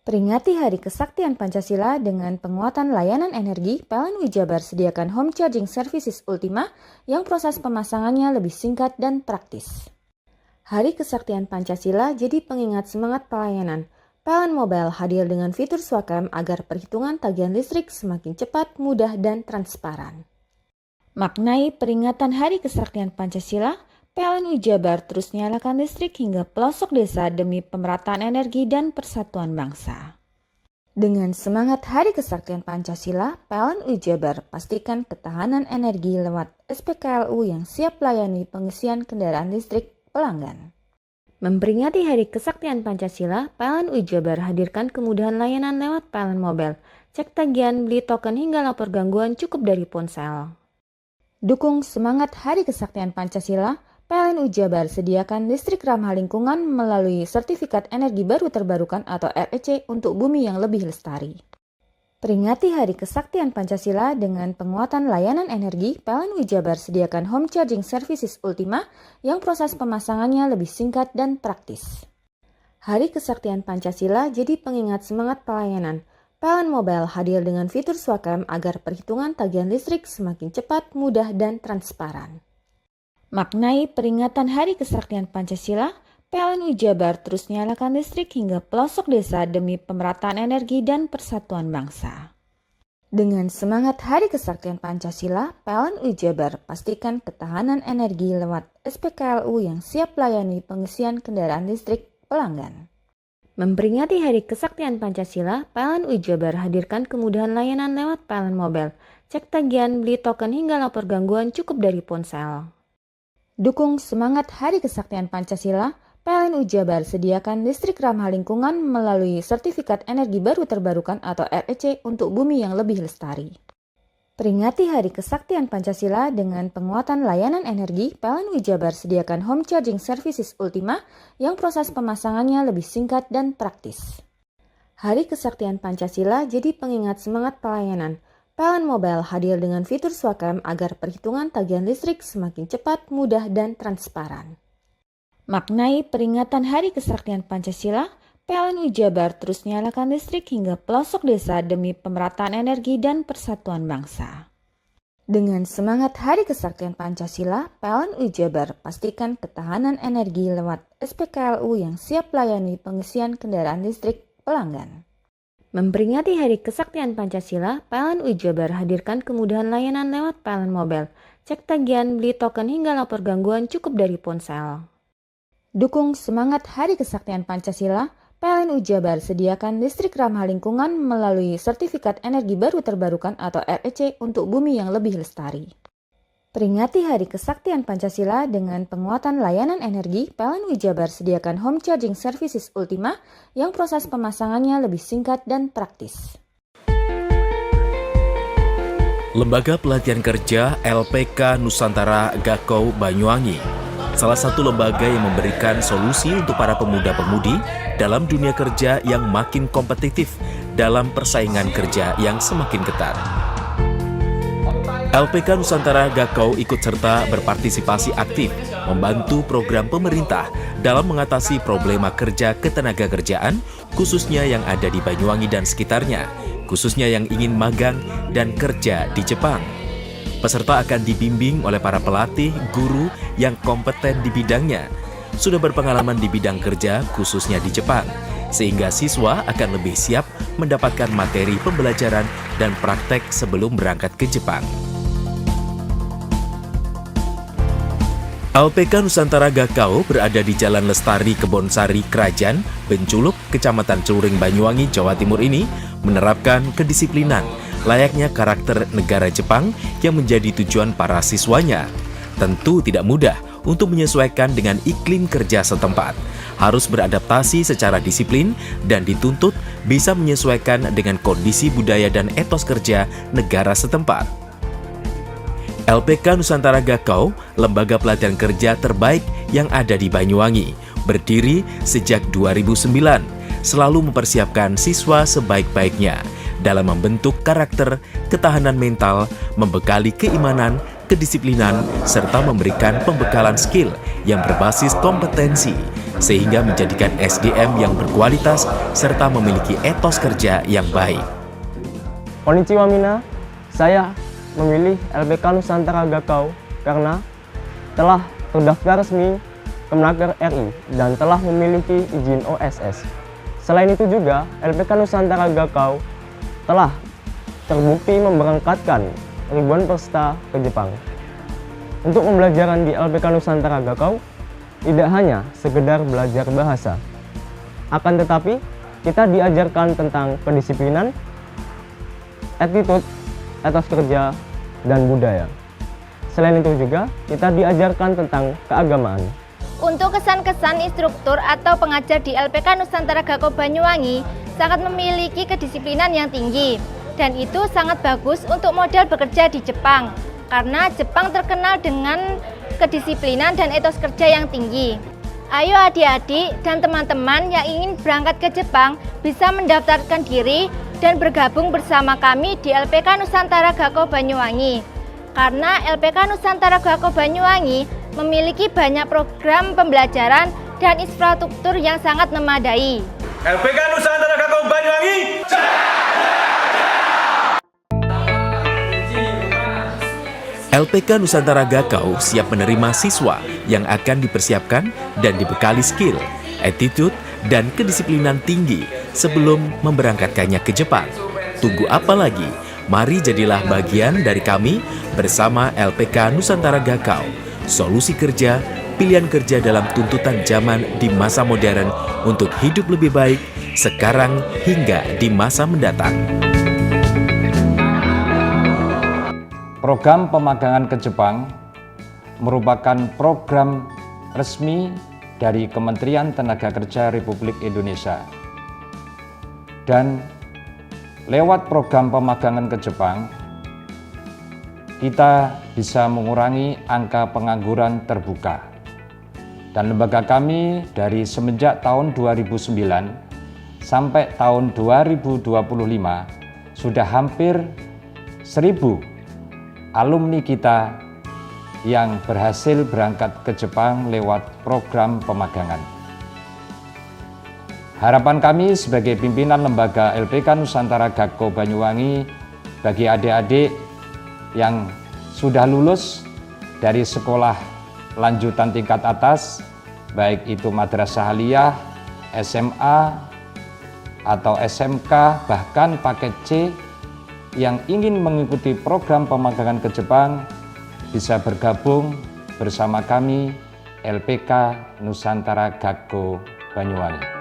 Peringati Hari Kesaktian Pancasila dengan penguatan layanan energi, PLN Jabar sediakan home charging services Ultima yang proses pemasangannya lebih singkat dan praktis. Hari Kesaktian Pancasila jadi pengingat semangat pelayanan. PLN Mobile hadir dengan fitur Swakam agar perhitungan tagihan listrik semakin cepat, mudah, dan transparan. Maknai peringatan Hari Kesaktian Pancasila, PLN Jabar terus nyalakan listrik hingga pelosok desa demi pemerataan energi dan persatuan bangsa. Dengan semangat Hari Kesaktian Pancasila, PLN Jabar pastikan ketahanan energi lewat SPKLU yang siap layani pengisian kendaraan listrik pelanggan. Memperingati Hari Kesaktian Pancasila, PLN Jabar hadirkan kemudahan layanan lewat PLN Mobile. Cek tagihan, beli token hingga lapor gangguan cukup dari ponsel. Dukung semangat Hari Kesaktian Pancasila, PLN Jabar sediakan listrik ramah lingkungan melalui Sertifikat Energi Baru Terbarukan atau REC untuk bumi yang lebih lestari. Peringati Hari Kesaktian Pancasila dengan penguatan layanan energi, PLN Jabar sediakan home charging services Ultima yang proses pemasangannya lebih singkat dan praktis. Hari Kesaktian Pancasila jadi pengingat semangat pelayanan. PLN Mobile hadir dengan fitur Swakam agar perhitungan tagihan listrik semakin cepat, mudah, dan transparan. Maknai peringatan Hari Kesaktian Pancasila, PLN Jabar terus nyalakan listrik hingga pelosok desa demi pemerataan energi dan persatuan bangsa. Dengan semangat Hari Kesaktian Pancasila, PLN Jabar pastikan ketahanan energi lewat SPKLU yang siap layani pengisian kendaraan listrik pelanggan. Memperingati Hari Kesaktian Pancasila, PLN Jabar hadirkan kemudahan layanan lewat PLN Mobile. Cek tagihan, beli token hingga lapor gangguan cukup dari ponsel. Dukung semangat Hari Kesaktian Pancasila, PLN Jabar sediakan listrik ramah lingkungan melalui Sertifikat Energi Baru Terbarukan atau REC untuk bumi yang lebih lestari. Peringati Hari Kesaktian Pancasila dengan penguatan layanan energi, PLN Jabar sediakan home charging services Ultima yang proses pemasangannya lebih singkat dan praktis. Hari Kesaktian Pancasila jadi pengingat semangat pelayanan. PLN Mobile hadir dengan fitur Swakam agar perhitungan tagihan listrik semakin cepat, mudah, dan transparan. Maknai peringatan Hari Kesaktian Pancasila, PLN Jabar terus nyalakan listrik hingga pelosok desa demi pemerataan energi dan persatuan bangsa. Dengan semangat Hari Kesaktian Pancasila, PLN Jabar pastikan ketahanan energi lewat SPKLU yang siap layani pengisian kendaraan listrik pelanggan. Memperingati Hari Kesaktian Pancasila, PLN Jabar hadirkan kemudahan layanan lewat PLN Mobile. Cek tagihan, beli token hingga lapor gangguan cukup dari ponsel. Dukung semangat Hari Kesaktian Pancasila, PLN Jabar sediakan listrik ramah lingkungan melalui Sertifikat Energi Baru Terbarukan atau REC untuk bumi yang lebih lestari. Peringati Hari Kesaktian Pancasila dengan penguatan layanan energi, PLN Jabar sediakan home charging services Ultima yang proses pemasangannya lebih singkat dan praktis. Lembaga Pelatihan Kerja LPK Nusantara Gakau Banyuwangi salah satu lembaga yang memberikan solusi untuk para pemuda-pemudi dalam dunia kerja yang makin kompetitif dalam persaingan kerja yang semakin ketat. LPK Nusantara Gakau ikut serta berpartisipasi aktif membantu program pemerintah dalam mengatasi problema kerja ketenagakerjaan, khususnya yang ada di Banyuwangi dan sekitarnya, khususnya yang ingin magang dan kerja di Jepang. Peserta akan dibimbing oleh para pelatih, guru yang kompeten di bidangnya, sudah berpengalaman di bidang kerja khususnya di Jepang, sehingga siswa akan lebih siap mendapatkan materi pembelajaran dan praktek sebelum berangkat ke Jepang. LPK Nusantara Gakau berada di Jalan Lestari Kebonsari Krajan, Benculuk, Kecamatan Celuring, Banyuwangi, Jawa Timur ini menerapkan kedisiplinan layaknya karakter negara Jepang yang menjadi tujuan para siswanya. Tentu tidak mudah untuk menyesuaikan dengan iklim kerja setempat. Harus beradaptasi secara disiplin dan dituntut bisa menyesuaikan dengan kondisi budaya dan etos kerja negara setempat. LPK Nusantara Gakau, lembaga pelatihan kerja terbaik yang ada di Banyuwangi, berdiri sejak 2009, selalu mempersiapkan siswa sebaik-baiknya dalam membentuk karakter, ketahanan mental, membekali keimanan, kedisiplinan, serta memberikan pembekalan skill yang berbasis kompetensi, sehingga menjadikan SDM yang berkualitas serta memiliki etos kerja yang baik. Konnichiwa Mina, saya memilih LPK Nusantara Gakau karena telah terdaftar resmi Kemenaker RI dan telah memiliki izin OSS. Selain itu juga, LPK Nusantara Gakau telah terbukti memberangkatkan ribuan peserta ke Jepang. Untuk pembelajaran di LPK Nusantara Gakau tidak hanya sekedar belajar bahasa, akan tetapi kita diajarkan tentang kedisiplinan, attitude, etos kerja, dan budaya. Selain itu juga kita diajarkan tentang keagamaan. Untuk kesan-kesan instruktur atau pengajar di LPK Nusantara Gakau Banyuwangi sangat memiliki kedisiplinan yang tinggi, dan itu sangat bagus untuk modal bekerja di Jepang karena Jepang terkenal dengan kedisiplinan dan etos kerja yang tinggi. Ayo adik-adik dan teman-teman yang ingin berangkat ke Jepang bisa mendaftarkan diri dan bergabung bersama kami di LPK Nusantara Gakau Banyuwangi. Karena LPK Nusantara Gakau Banyuwangi memiliki banyak program pembelajaran dan infrastruktur yang sangat memadai. LPK Nusantara Gakau Banyuwangi. LPK Nusantara Gakau siap menerima siswa yang akan dipersiapkan dan dibekali skill, attitude, dan kedisiplinan tinggi sebelum memberangkatkannya ke Jepang. Tunggu apa lagi? Mari jadilah bagian dari kami bersama LPK Nusantara Gakau. Solusi kerja, pilihan kerja dalam tuntutan zaman di masa modern untuk hidup lebih baik sekarang hingga di masa mendatang. Program pemagangan ke Jepang merupakan program resmi dari Kementerian Tenaga Kerja Republik Indonesia. Dan lewat program pemagangan ke Jepang, kita bisa mengurangi angka pengangguran terbuka. Dan lembaga kami dari semenjak tahun 2009 sampai tahun 2025 sudah hampir 1.000 alumni kita yang berhasil berangkat ke Jepang lewat program pemagangan. Harapan kami sebagai pimpinan lembaga LPK Nusantara Gakau Banyuwangi bagi adik-adik yang sudah lulus dari sekolah lanjutan tingkat atas, baik itu madrasah aliyah, SMA, atau SMK, bahkan paket C, yang ingin mengikuti program pemagangan ke Jepang bisa bergabung bersama kami LPK Nusantara Gakau Banyuwangi.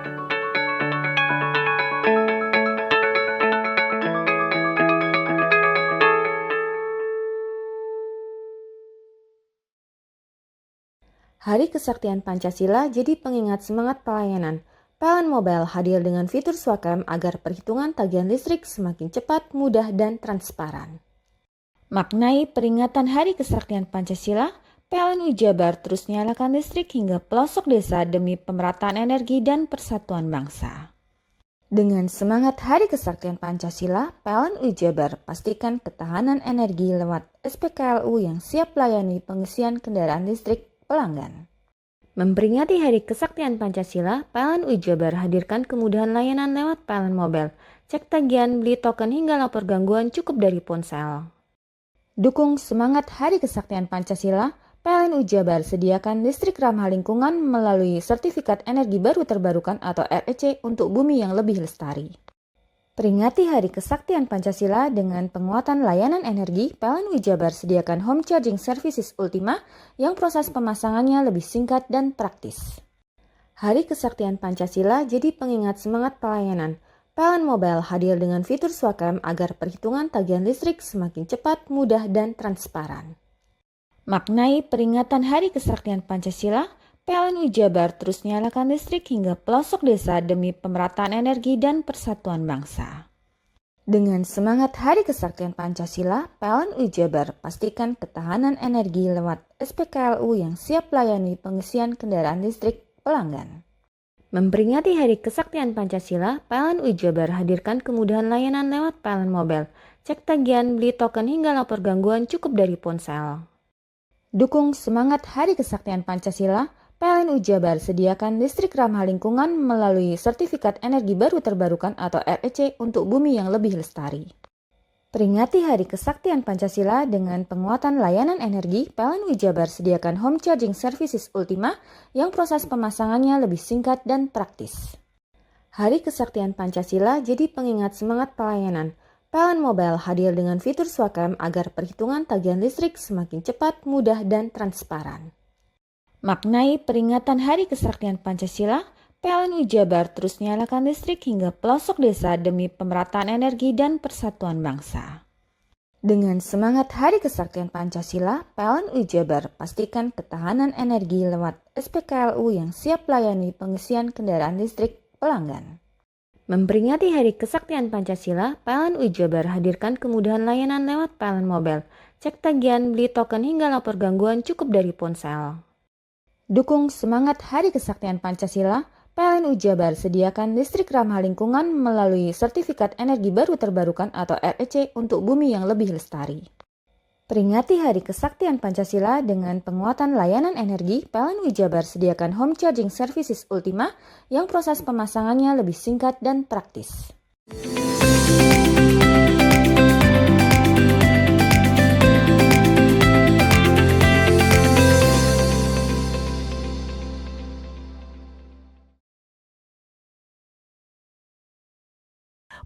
Hari Kesaktian Pancasila jadi pengingat semangat pelayanan. PLN Mobile hadir dengan fitur Swakam agar perhitungan tagihan listrik semakin cepat, mudah, dan transparan. Maknai peringatan Hari Kesaktian Pancasila, PLN Jabar terus nyalakan listrik hingga pelosok desa demi pemerataan energi dan persatuan bangsa. Dengan semangat Hari Kesaktian Pancasila, PLN Jabar pastikan ketahanan energi lewat SPKLU yang siap layani pengisian kendaraan listrik pelanggan. Memperingati Hari Kesaktian Pancasila, PLN Jabar hadirkan kemudahan layanan lewat PLN Mobile, cek tagihan, beli token hingga lapor gangguan cukup dari ponsel. Dukung semangat Hari Kesaktian Pancasila, PLN Jabar sediakan listrik ramah lingkungan melalui Sertifikat Energi Baru Terbarukan atau REC untuk bumi yang lebih lestari. Peringati Hari Kesaktian Pancasila dengan penguatan layanan energi, PLN Jabar sediakan Home Charging Services Ultima yang proses pemasangannya lebih singkat dan praktis. Hari Kesaktian Pancasila jadi pengingat semangat pelayanan. PLN Mobile hadir dengan fitur Swakam agar perhitungan tagihan listrik semakin cepat, mudah, dan transparan. Maknai peringatan Hari Kesaktian Pancasila, PLN Jabar terus nyalakan listrik hingga pelosok desa demi pemerataan energi dan persatuan bangsa. Dengan semangat Hari Kesaktian Pancasila, PLN Jabar pastikan ketahanan energi lewat SPKLU yang siap layani pengisian kendaraan listrik pelanggan. Memperingati Hari Kesaktian Pancasila, PLN Jabar hadirkan kemudahan layanan lewat PLN Mobile, cek tagihan, beli token hingga lapor gangguan cukup dari ponsel. Dukung semangat Hari Kesaktian Pancasila, PLN Jabar sediakan listrik ramah lingkungan melalui Sertifikat Energi Baru Terbarukan atau REC untuk bumi yang lebih lestari. Peringati Hari Kesaktian Pancasila dengan penguatan layanan energi, PLN Jabar sediakan Home Charging Services Ultima yang proses pemasangannya lebih singkat dan praktis. Hari Kesaktian Pancasila jadi pengingat semangat pelayanan. PLN Mobile hadir dengan fitur Swakam agar perhitungan tagihan listrik semakin cepat, mudah, dan transparan. Maknai peringatan Hari Kesaktian Pancasila, PLN Jabar terus nyalakan listrik hingga pelosok desa demi pemerataan energi dan persatuan bangsa. Dengan semangat Hari Kesaktian Pancasila, PLN Jabar pastikan ketahanan energi lewat SPKLU yang siap layani pengisian kendaraan listrik pelanggan. Memperingati Hari Kesaktian Pancasila, PLN Jabar hadirkan kemudahan layanan lewat PLN Mobile, cek tagihan, beli token hingga lapor gangguan cukup dari ponsel. Dukung semangat Hari Kesaktian Pancasila, PLN Jabar sediakan listrik ramah lingkungan melalui Sertifikat Energi Baru Terbarukan atau REC untuk bumi yang lebih lestari. Peringati Hari Kesaktian Pancasila dengan penguatan layanan energi, PLN Jabar sediakan Home Charging Services Ultima yang proses pemasangannya lebih singkat dan praktis.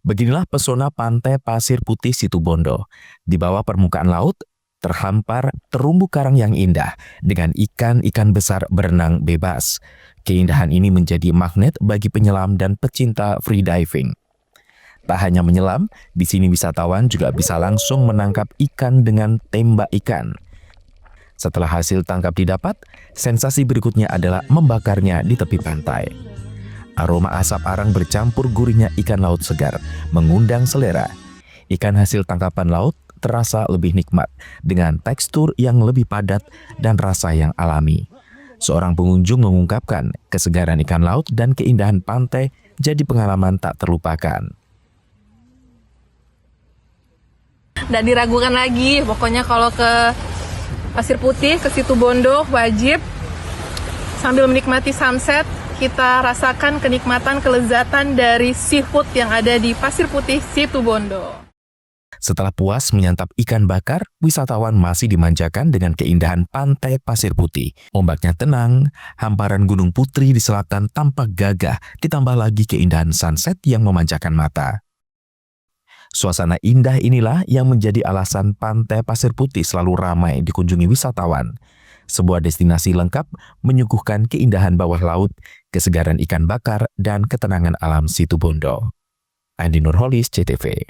Beginilah pesona pantai Pasir Putih Situbondo. Di bawah permukaan laut, terhampar terumbu karang yang indah dengan ikan-ikan besar berenang bebas. Keindahan ini menjadi magnet bagi penyelam dan pecinta freediving. Tak hanya menyelam, di sini wisatawan juga bisa langsung menangkap ikan dengan tembak ikan. Setelah hasil tangkap didapat, sensasi berikutnya adalah membakarnya di tepi pantai. Aroma asap arang bercampur gurihnya ikan laut segar mengundang selera. Ikan hasil tangkapan laut terasa lebih nikmat dengan tekstur yang lebih padat dan rasa yang alami. Seorang pengunjung mengungkapkan kesegaran ikan laut dan keindahan pantai jadi pengalaman tak terlupakan. Nggak diragukan lagi, pokoknya kalau ke Pasir Putih, ke Situbondo wajib sambil menikmati sunset. Kita rasakan kenikmatan, kelezatan dari seafood yang ada di Pasir Putih, Situbondo. Setelah puas menyantap ikan bakar, wisatawan masih dimanjakan dengan keindahan pantai Pasir Putih. Ombaknya tenang, hamparan Gunung Putri di selatan tampak gagah, ditambah lagi keindahan sunset yang memanjakan mata. Suasana indah inilah yang menjadi alasan pantai Pasir Putih selalu ramai dikunjungi wisatawan. Sebuah destinasi lengkap menyuguhkan keindahan bawah laut, kesegaran ikan bakar, dan ketenangan alam Situbondo. Andi Nurholis, CTV.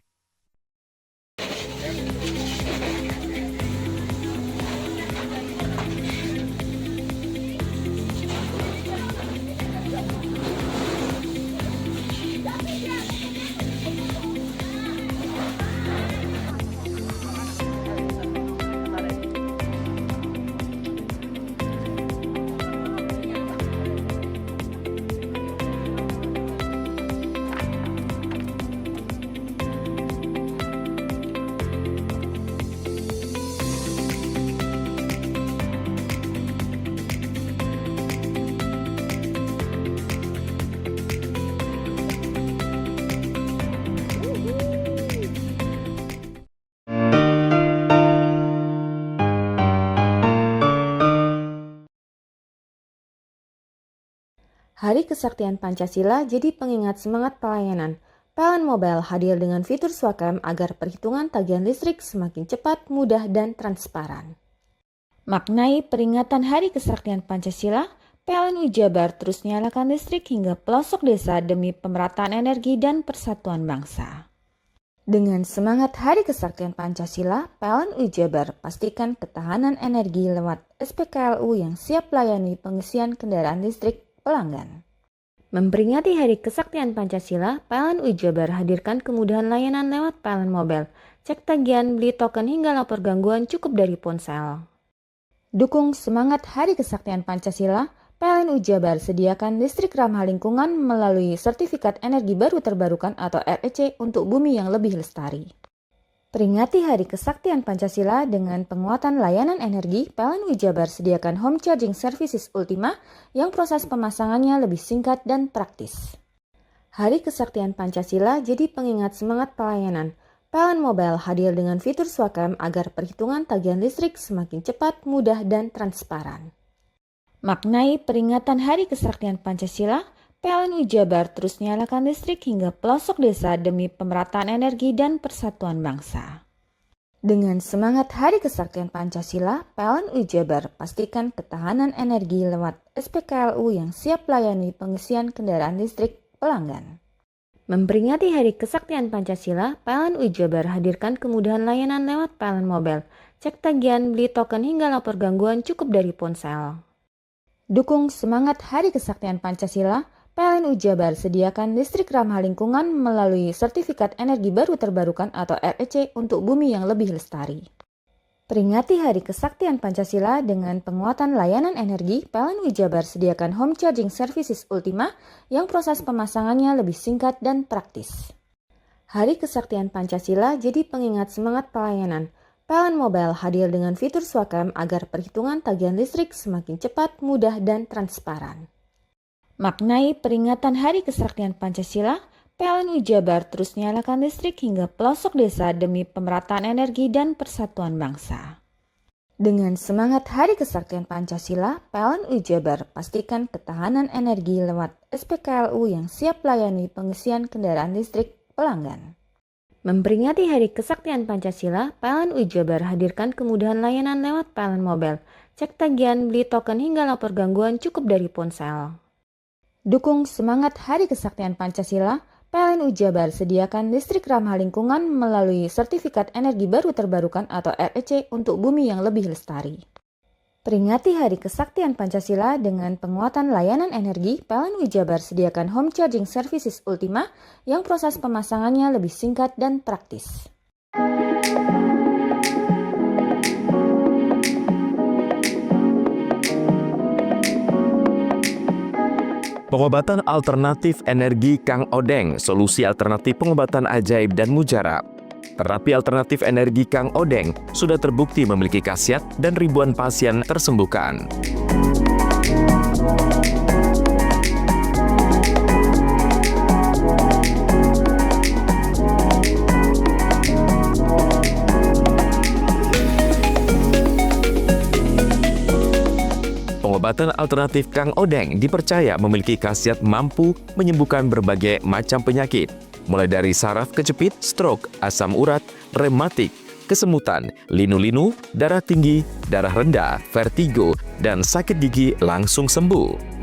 Hari Kesaktian Pancasila jadi pengingat semangat pelayanan. PLN Mobile hadir dengan fitur Swakam agar perhitungan tagihan listrik semakin cepat, mudah, dan transparan. Maknai peringatan Hari Kesaktian Pancasila, PLN Jabar terus nyalakan listrik hingga pelosok desa demi pemerataan energi dan persatuan bangsa. Dengan semangat Hari Kesaktian Pancasila, PLN Jabar pastikan ketahanan energi lewat SPKLU yang siap layani pengisian kendaraan listrik pelanggan. Memperingati Hari Kesaktian Pancasila, PLN Jabar hadirkan kemudahan layanan lewat PLN Mobile, cek tagihan, beli token hingga lapor gangguan cukup dari ponsel. Dukung semangat Hari Kesaktian Pancasila, PLN Jabar sediakan listrik ramah lingkungan melalui Sertifikat Energi Baru Terbarukan atau REC untuk bumi yang lebih lestari. Peringati Hari Kesaktian Pancasila dengan penguatan layanan energi, PLN Jabar sediakan Home Charging Services Ultima yang proses pemasangannya lebih singkat dan praktis. Hari Kesaktian Pancasila jadi pengingat semangat pelayanan. PLN Mobile hadir dengan fitur Swakam agar perhitungan tagihan listrik semakin cepat, mudah, dan transparan. Maknai peringatan Hari Kesaktian Pancasila, PLN Jabar terus nyalakan listrik hingga pelosok desa demi pemerataan energi dan persatuan bangsa. Dengan semangat Hari Kesaktian Pancasila, PLN Jabar pastikan ketahanan energi lewat SPKLU yang siap layani pengisian kendaraan listrik pelanggan. Memperingati Hari Kesaktian Pancasila, PLN Jabar hadirkan kemudahan layanan lewat PLN Mobile, cek tagihan, beli token hingga lapor gangguan cukup dari ponsel. Dukung semangat Hari Kesaktian Pancasila, PLN Jabar sediakan listrik ramah lingkungan melalui Sertifikat Energi Baru Terbarukan atau REC untuk bumi yang lebih lestari. Peringati Hari Kesaktian Pancasila dengan penguatan layanan energi, PLN Jabar sediakan Home Charging Services Ultima yang proses pemasangannya lebih singkat dan praktis. Hari Kesaktian Pancasila jadi pengingat semangat pelayanan. PLN Mobile hadir dengan fitur Swakam agar perhitungan tagihan listrik semakin cepat, mudah, dan transparan. Maknai peringatan Hari Kesaktian Pancasila, PLN Jabar terus nyalakan listrik hingga pelosok desa demi pemerataan energi dan persatuan bangsa. Dengan semangat Hari Kesaktian Pancasila, PLN Jabar pastikan ketahanan energi lewat SPKLU yang siap layani pengisian kendaraan listrik pelanggan. Memperingati Hari Kesaktian Pancasila, PLN Jabar hadirkan kemudahan layanan lewat PLN Mobile, cek tagihan, beli token hingga lapor gangguan cukup dari ponsel. Dukung semangat Hari Kesaktian Pancasila, PLN Jabar sediakan listrik ramah lingkungan melalui Sertifikat Energi Baru Terbarukan atau REC untuk bumi yang lebih lestari. Peringati Hari Kesaktian Pancasila dengan penguatan layanan energi, PLN Jabar sediakan Home Charging Services Ultima yang proses pemasangannya lebih singkat dan praktis. Pengobatan alternatif energi Kang Odeng, solusi alternatif pengobatan ajaib dan mujarab. Terapi alternatif energi Kang Odeng sudah terbukti memiliki khasiat dan ribuan pasien tersembuhkan. Pengobatan alternatif Kang Odeng dipercaya memiliki khasiat mampu menyembuhkan berbagai macam penyakit, mulai dari saraf kejepit, stroke, asam urat, rematik, kesemutan, linu-linu, darah tinggi, darah rendah, vertigo, dan sakit gigi langsung sembuh.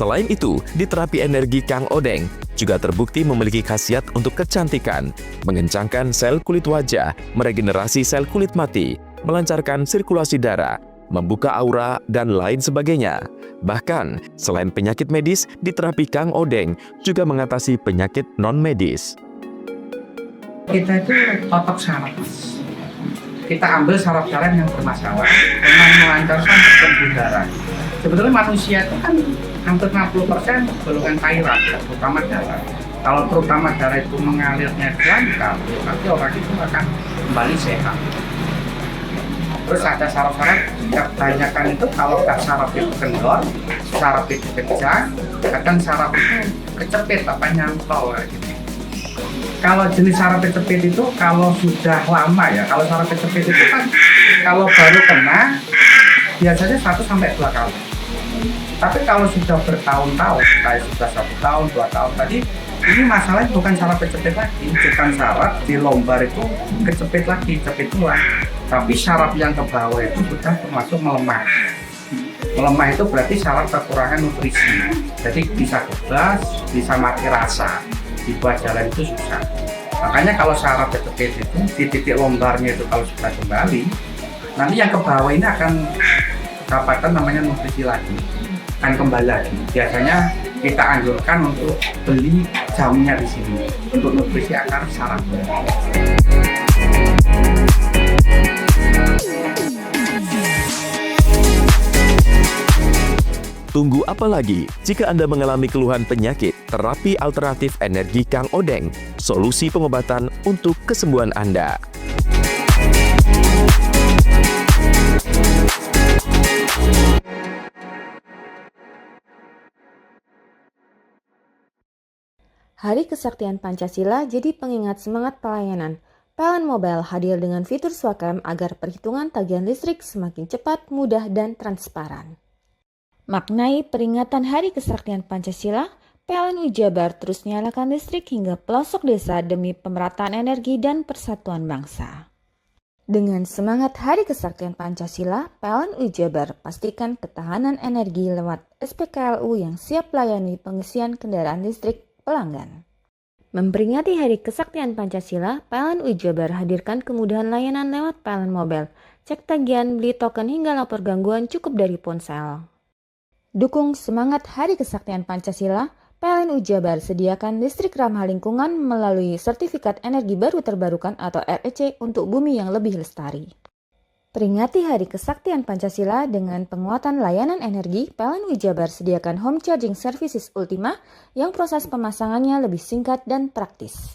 Selain itu, di terapi energi Kang Odeng juga terbukti memiliki khasiat untuk kecantikan, mengencangkan sel kulit wajah, meregenerasi sel kulit mati, melancarkan sirkulasi darah, membuka aura, dan lain sebagainya. Bahkan, selain penyakit medis, di terapi Kang Odeng juga mengatasi penyakit non-medis. Kita itu totok saraf. Kita ambil saraf-saraf yang bermasalah dengan melancarkan pembuluh darah. Sebetulnya manusia itu kan hampir 60% golongan cairan, terutama darah. Kalau terutama darah itu mengalirnya lancar, nanti orang itu akan kembali sehat. Terus ada saraf-saraf kebanyakan itu kalau nggak saraf itu kendor, saraf itu kejang, kadang saraf itu kecepit apa nyantol gitu. Kalau jenis saraf kecepit itu kalau sudah lama ya, kalau saraf kecepit itu kan kalau baru kena biasanya 1 sampai 2 kali. Tapi kalau sudah bertahun-tahun, kayak sudah 1 tahun, 2 tahun tadi, ini masalahnya bukan saraf kecepit lagi, bukan saraf di lombar itu kecepit lagi, cepit tulang. Tapi saraf yang ke bawah itu sudah termasuk melemah. Melemah itu berarti saraf kekurangan nutrisi. Jadi bisa kebas, bisa mati rasa. Dibuat jalan itu susah. Makanya kalau saraf kecepit itu di titik lombarnya itu kalau sudah kembali, nanti yang ke bawah ini akan dapatkan namanya nutrisi lagi, akan kembali lagi. Biasanya kita anjurkan untuk beli jamunya di sini untuk nutrisi akar saraf. Tunggu apa lagi? Jika Anda mengalami keluhan penyakit, terapi alternatif energi Kang Odeng, solusi pengobatan untuk kesembuhan Anda. Hari Kesaktian Pancasila jadi pengingat semangat pelayanan. PLN Mobile hadir dengan fitur Swakam agar perhitungan tagihan listrik semakin cepat, mudah, dan transparan. Maknai peringatan Hari Kesaktian Pancasila, PLN Jabar terus nyalakan listrik hingga pelosok desa demi pemerataan energi dan persatuan bangsa. Dengan semangat Hari Kesaktian Pancasila, PLN Jabar pastikan ketahanan energi lewat SPKLU yang siap melayani pengisian kendaraan listrik pelanggan. Memperingati Hari Kesaktian Pancasila, PLN Jabar hadirkan kemudahan layanan lewat PLN Mobile. Cek tagihan, beli token hingga lapor gangguan cukup dari ponsel. Dukung semangat Hari Kesaktian Pancasila, PLN Jabar sediakan listrik ramah lingkungan melalui Sertifikat Energi Baru Terbarukan atau REC untuk bumi yang lebih lestari. Peringati Hari Kesaktian Pancasila dengan penguatan layanan energi, PLN Jabar sediakan Home Charging Services Ultima yang proses pemasangannya lebih singkat dan praktis.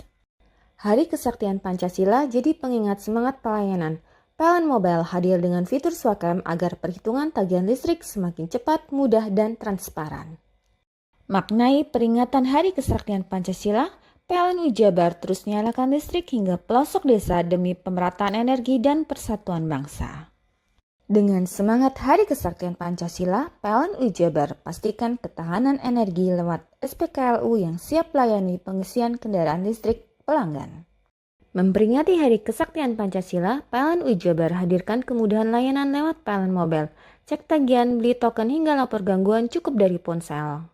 Hari Kesaktian Pancasila jadi pengingat semangat pelayanan. PLN Mobile hadir dengan fitur Swakam agar perhitungan tagihan listrik semakin cepat, mudah, dan transparan. Maknai peringatan Hari Kesaktian Pancasila, PLN Jabar terus nyalakan listrik hingga pelosok desa demi pemerataan energi dan persatuan bangsa. Dengan semangat Hari Kesaktian Pancasila, PLN Jabar pastikan ketahanan energi lewat SPKLU yang siap melayani pengisian kendaraan listrik pelanggan. Memperingati Hari Kesaktian Pancasila, PLN Jabar hadirkan kemudahan layanan lewat PLN Mobile. Cek tagihan, beli token hingga lapor gangguan cukup dari ponsel.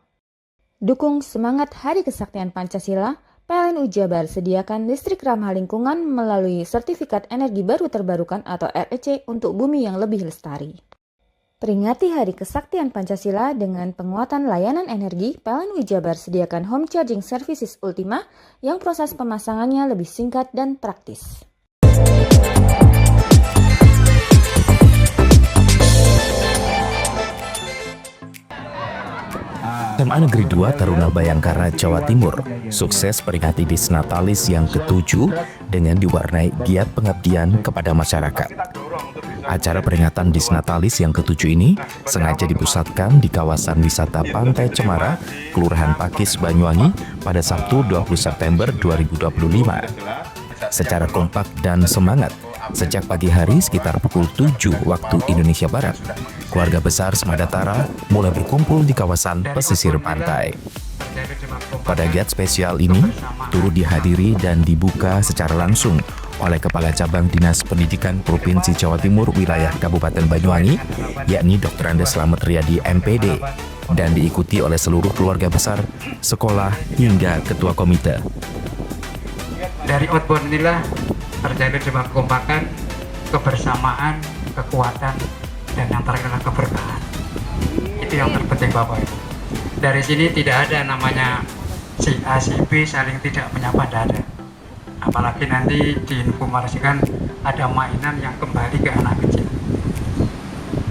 Dukung semangat Hari Kesaktian Pancasila, PLN Jabar sediakan listrik ramah lingkungan melalui Sertifikat Energi Baru Terbarukan atau REC untuk bumi yang lebih lestari. Peringati Hari Kesaktian Pancasila dengan penguatan layanan energi, PLN Jabar sediakan Home Charging Services Ultima yang proses pemasangannya lebih singkat dan praktis. SMA Negeri 2 Taruna Bayangkara, Jawa Timur sukses peringati Disnatalis yang ke-7 dengan diwarnai giat pengabdian kepada masyarakat. Acara peringatan Disnatalis yang ke-7 ini sengaja dipusatkan di kawasan wisata Pantai Cemara, Kelurahan Pakis, Banyuwangi pada Sabtu 20 September 2025. Secara kompak dan semangat, sejak pagi hari sekitar pukul 7 waktu Indonesia Barat, keluarga besar Semadatara mulai berkumpul di kawasan pesisir pantai. Pada giat spesial ini, turut dihadiri dan dibuka secara langsung oleh Kepala Cabang Dinas Pendidikan Provinsi Jawa Timur Wilayah Kabupaten Banyuwangi, yakni Dr. Andes Slamet Riyadi MPD, dan diikuti oleh seluruh keluarga besar, sekolah, hingga ketua komite. Dari outbound inilah terjadi sebuah kekompakan, kebersamaan, kekuatan, dan yang terakhir adalah keberkahan. Itu yang terpenting Bapak Ibu. Dari sini tidak ada namanya si A, si B saling tidak menyapa, tidak ada. Apalagi nanti diinformasikan ada mainan yang kembali ke anak kecil.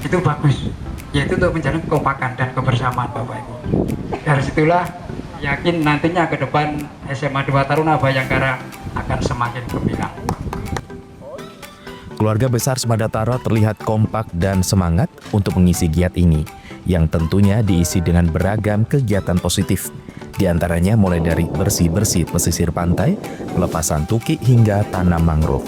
Itu bagus, yaitu untuk menjalin kekompakan dan kebersamaan Bapak Ibu. Dari situlah yakin nantinya ke depan SMA 2 Taruna Bayangkara akan semakin gemilang. Keluarga besar Semadatara terlihat kompak dan semangat untuk mengisi giat ini, yang tentunya diisi dengan beragam kegiatan positif. Di antaranya mulai dari bersih-bersih pesisir pantai, pelepasan tukik hingga tanam mangrove.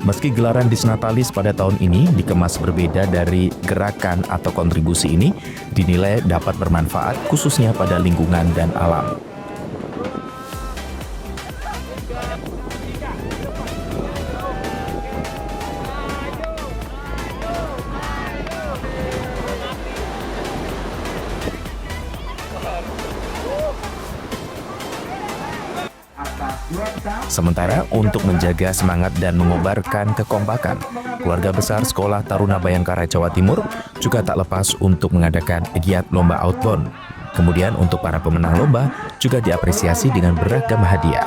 Meski gelaran Disnatalis pada tahun ini dikemas berbeda dari gerakan atau kontribusi ini, dinilai dapat bermanfaat khususnya pada lingkungan dan alam. Sementara untuk menjaga semangat dan mengobarkan kekompakan, keluarga besar Sekolah Taruna Bayangkara Jawa Timur juga tak lepas untuk mengadakan giat lomba outbound. Kemudian untuk para pemenang lomba juga diapresiasi dengan beragam hadiah.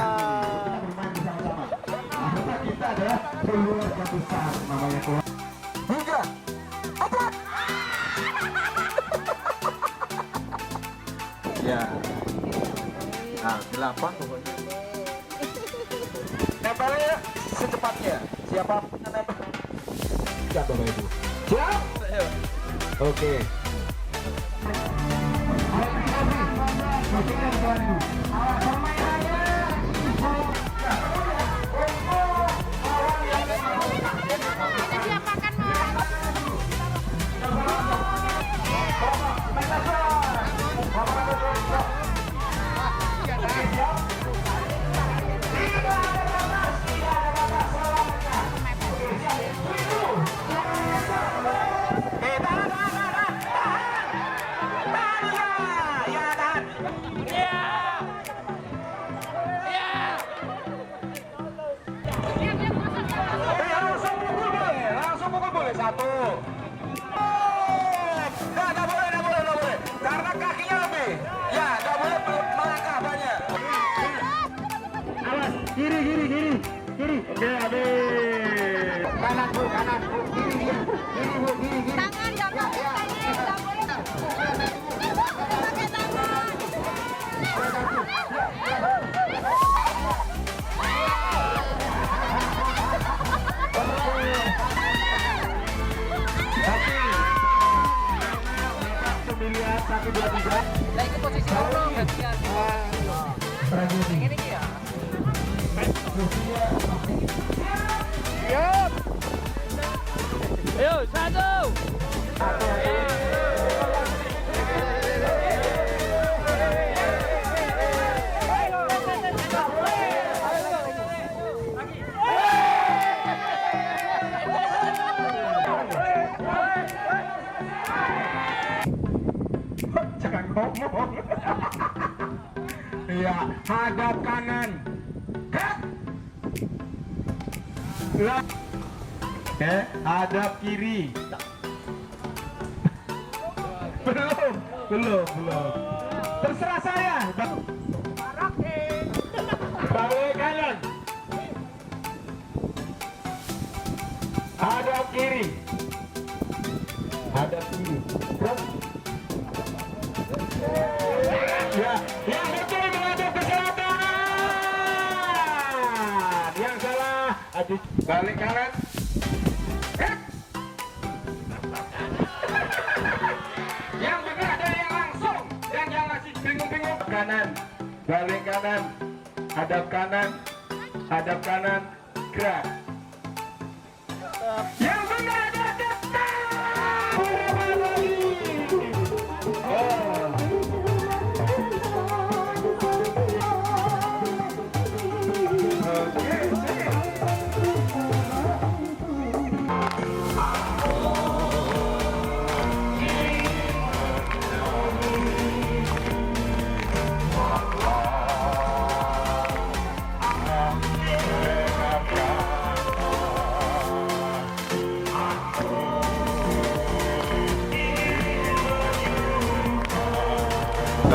Ya. Nah, 8 pokoknya. Nempelnya secepatnya. Siapa nempel? Siap, Bapak Ibu. Siap? Oke. Satu. Nggak boleh. Karena kakinya lebih. Ya, nggak boleh melangkah banyak. Awas, kiri. Oke, habis. Kanan bu, kiri bu. Tangan nggak boleh, nggak boleh. Pakai tangan. Lagi posisi orang gantian. Ini ya. Siap. Ayo, 1. Jangan ngomong. Iya, hadap kanan. Oke, hadap kiri. Belum. Terserah saya. Balik kanan. Hadap kiri. Ya, yang betul menghadap ke selatan. Yang salah, aduh, balik kanan. Yang benar ada yang langsung, dan yang masih bingung-bingung. Kanan, balik kanan, hadap kanan, gerak. Yang benar ada depan.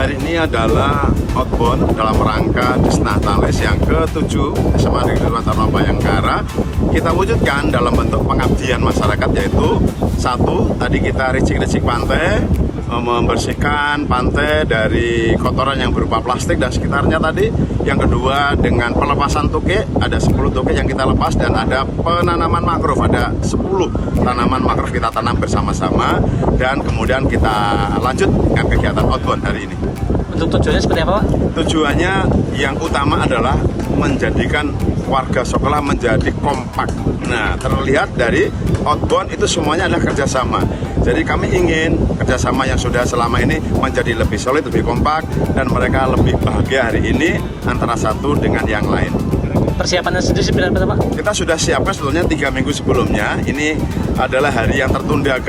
Hari ini adalah outbound dalam rangka Disnatalis yang ke-7 SMA Negeri Taruna Bayangkara. Kita wujudkan dalam bentuk pengabdian masyarakat, yaitu 1, tadi kita ricik-ricik pantai, membersihkan pantai dari kotoran yang berupa plastik dan sekitarnya tadi. Yang kedua dengan pelepasan toke, ada 10 toke yang kita lepas dan ada penanaman mangrove, ada 10 tanaman mangrove kita tanam bersama-sama dan kemudian kita lanjut dengan kegiatan outbound hari ini. Untuk tujuannya seperti apa, Pak? Tujuannya yang utama adalah menjadikan warga sekolah menjadi kompak. Nah, terlihat dari outbound itu semuanya adalah kerjasama. Jadi kami ingin kerjasama yang sudah selama ini menjadi lebih solid, lebih kompak, dan mereka lebih bahagia hari ini antara satu dengan yang lain. Persiapannya sendiri seperti apa, Pak? Kita sudah siapkan sebetulnya 3 minggu sebelumnya. Ini adalah hari yang tertunda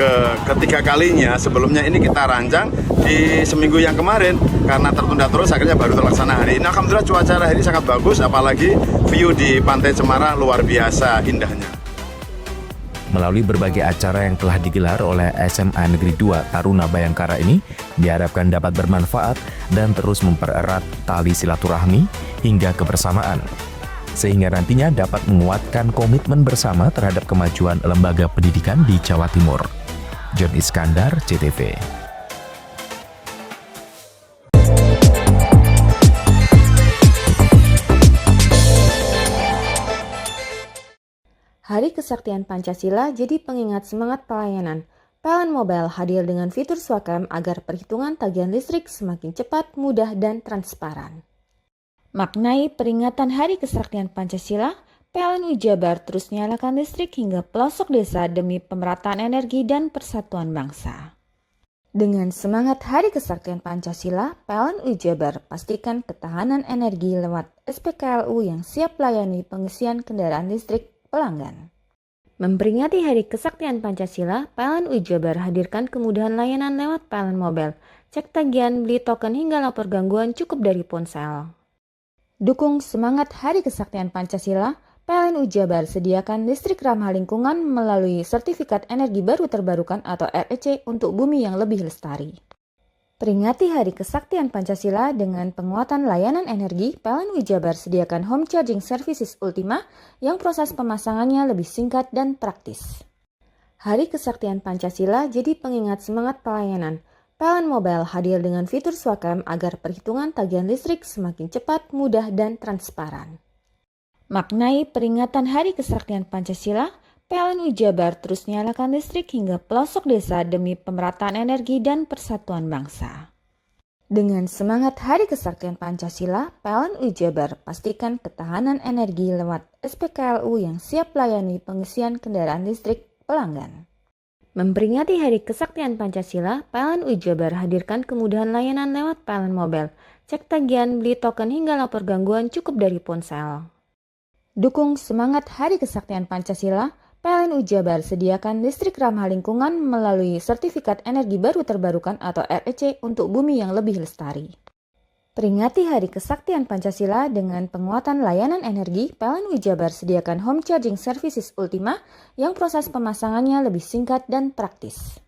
ketiga kalinya. Sebelumnya ini kita rancang di seminggu yang kemarin. Karena tertunda terus, akhirnya baru terlaksana hari ini. Alhamdulillah cuaca hari ini sangat bagus, apalagi view di Pantai Cemara luar biasa indahnya. Melalui berbagai acara yang telah digelar oleh SMA Negeri 2 Taruna Bayangkara ini, diharapkan dapat bermanfaat dan terus mempererat tali silaturahmi hingga kebersamaan, sehingga nantinya dapat menguatkan komitmen bersama terhadap kemajuan lembaga pendidikan di Jawa Timur. John Iskandar, CTV. Hari Kesaktian Pancasila jadi pengingat semangat pelayanan. PLN Mobile hadir dengan fitur Swakam agar perhitungan tagihan listrik semakin cepat, mudah, dan transparan. Maknai peringatan Hari Kesaktian Pancasila, PLN Jabar terus nyalakan listrik hingga pelosok desa demi pemerataan energi dan persatuan bangsa. Dengan semangat Hari Kesaktian Pancasila, PLN Jabar pastikan ketahanan energi lewat SPKLU yang siap layani pengisian kendaraan listrik pelanggan. Memperingati Hari Kesaktian Pancasila, PLN Jabar hadirkan kemudahan layanan lewat PLN Mobile. Cek tagihan, beli token hingga lapor gangguan cukup dari ponsel. Dukung semangat Hari Kesaktian Pancasila, PLN Jabar sediakan listrik ramah lingkungan melalui Sertifikat Energi Baru Terbarukan atau REC untuk bumi yang lebih lestari. Peringati Hari Kesaktian Pancasila dengan penguatan layanan energi, PLN Jabar sediakan Home Charging Services Ultima yang proses pemasangannya lebih singkat dan praktis. Hari Kesaktian Pancasila jadi pengingat semangat pelayanan. PLN Mobile hadir dengan fitur Swakam agar perhitungan tagihan listrik semakin cepat, mudah, dan transparan. Maknai peringatan Hari Kesaktian Pancasila, PLN Jabar terus nyalakan listrik hingga pelosok desa demi pemerataan energi dan persatuan bangsa. Dengan semangat Hari Kesaktian Pancasila, PLN Jabar pastikan ketahanan energi lewat SPKLU yang siap layani pengisian kendaraan listrik pelanggan. Memperingati Hari Kesaktian Pancasila, PLN Jabar hadirkan kemudahan layanan lewat PLN Mobile. Cek tagihan, beli token hingga lapor gangguan cukup dari ponsel. Dukung semangat Hari Kesaktian Pancasila, PLN Jabar sediakan listrik ramah lingkungan melalui Sertifikat Energi Baru Terbarukan atau REC untuk bumi yang lebih lestari. Peringati Hari Kesaktian Pancasila dengan penguatan layanan energi, PLN Jabar sediakan Home Charging Services Ultima yang proses pemasangannya lebih singkat dan praktis.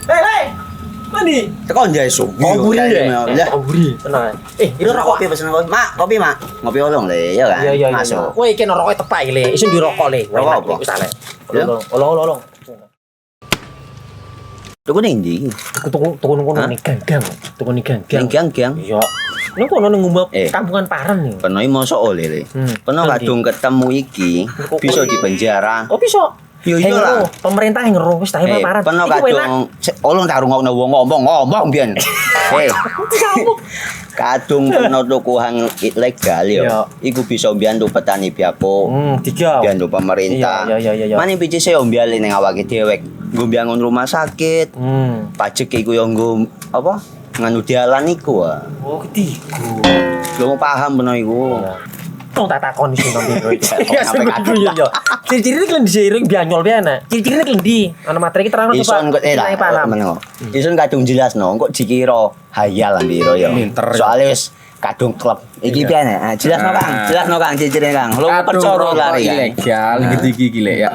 Hei! Mandi. Tekan jaya su. Komburi deh. Komburi. Tenang. Ini rokok. Kopi pesen kopi. Mak, kopi mak. Ngopi olong le, ya kan? Iya. Masuk. Woi, iki rokok tepak le. Isin dirokok le. Rokok apa? Wis ale. Olong. Tuku ning ndi? Tuku ngono ning gang. Tuku ning gang. Ning gang. Iya. Ning kono ning ngumbah kampungan Paren nih. Peno mosok oleh le. Peno kadung ketemu iki bisa dipenjara. Oh, bisa. Yo iya lah. Pemerintah yang ngeruh wis tahe paparan. Peno kadung olong tak rungokno wong ngomong biyen. Kadung peno tuku hang ilegal yo. Iku bisa mbiyantu petani biako. Mbiyantu pemerintah. Iya. Mane pici se mbiale ning awake dhewek. Nggo mbiangun rumah sakit. Pajak iku yo nggo apa? Nganu dalan iku. Oh, ketiku. Lu paham peno iku. Tong tak takoni sing nang biro iki. Iya. Ciri-cirine klendi seiring bianyol piana. Ciri-cirine klendi. Ana materi iki terang Ison kok meneng. Ison kadung jelasno, kok dikira hayal biro ya. Soale wis kadung klub. Iki piana? Jelasno Kang ciri-cirine Kang. Lu percaya lari ilegal iki lek ya.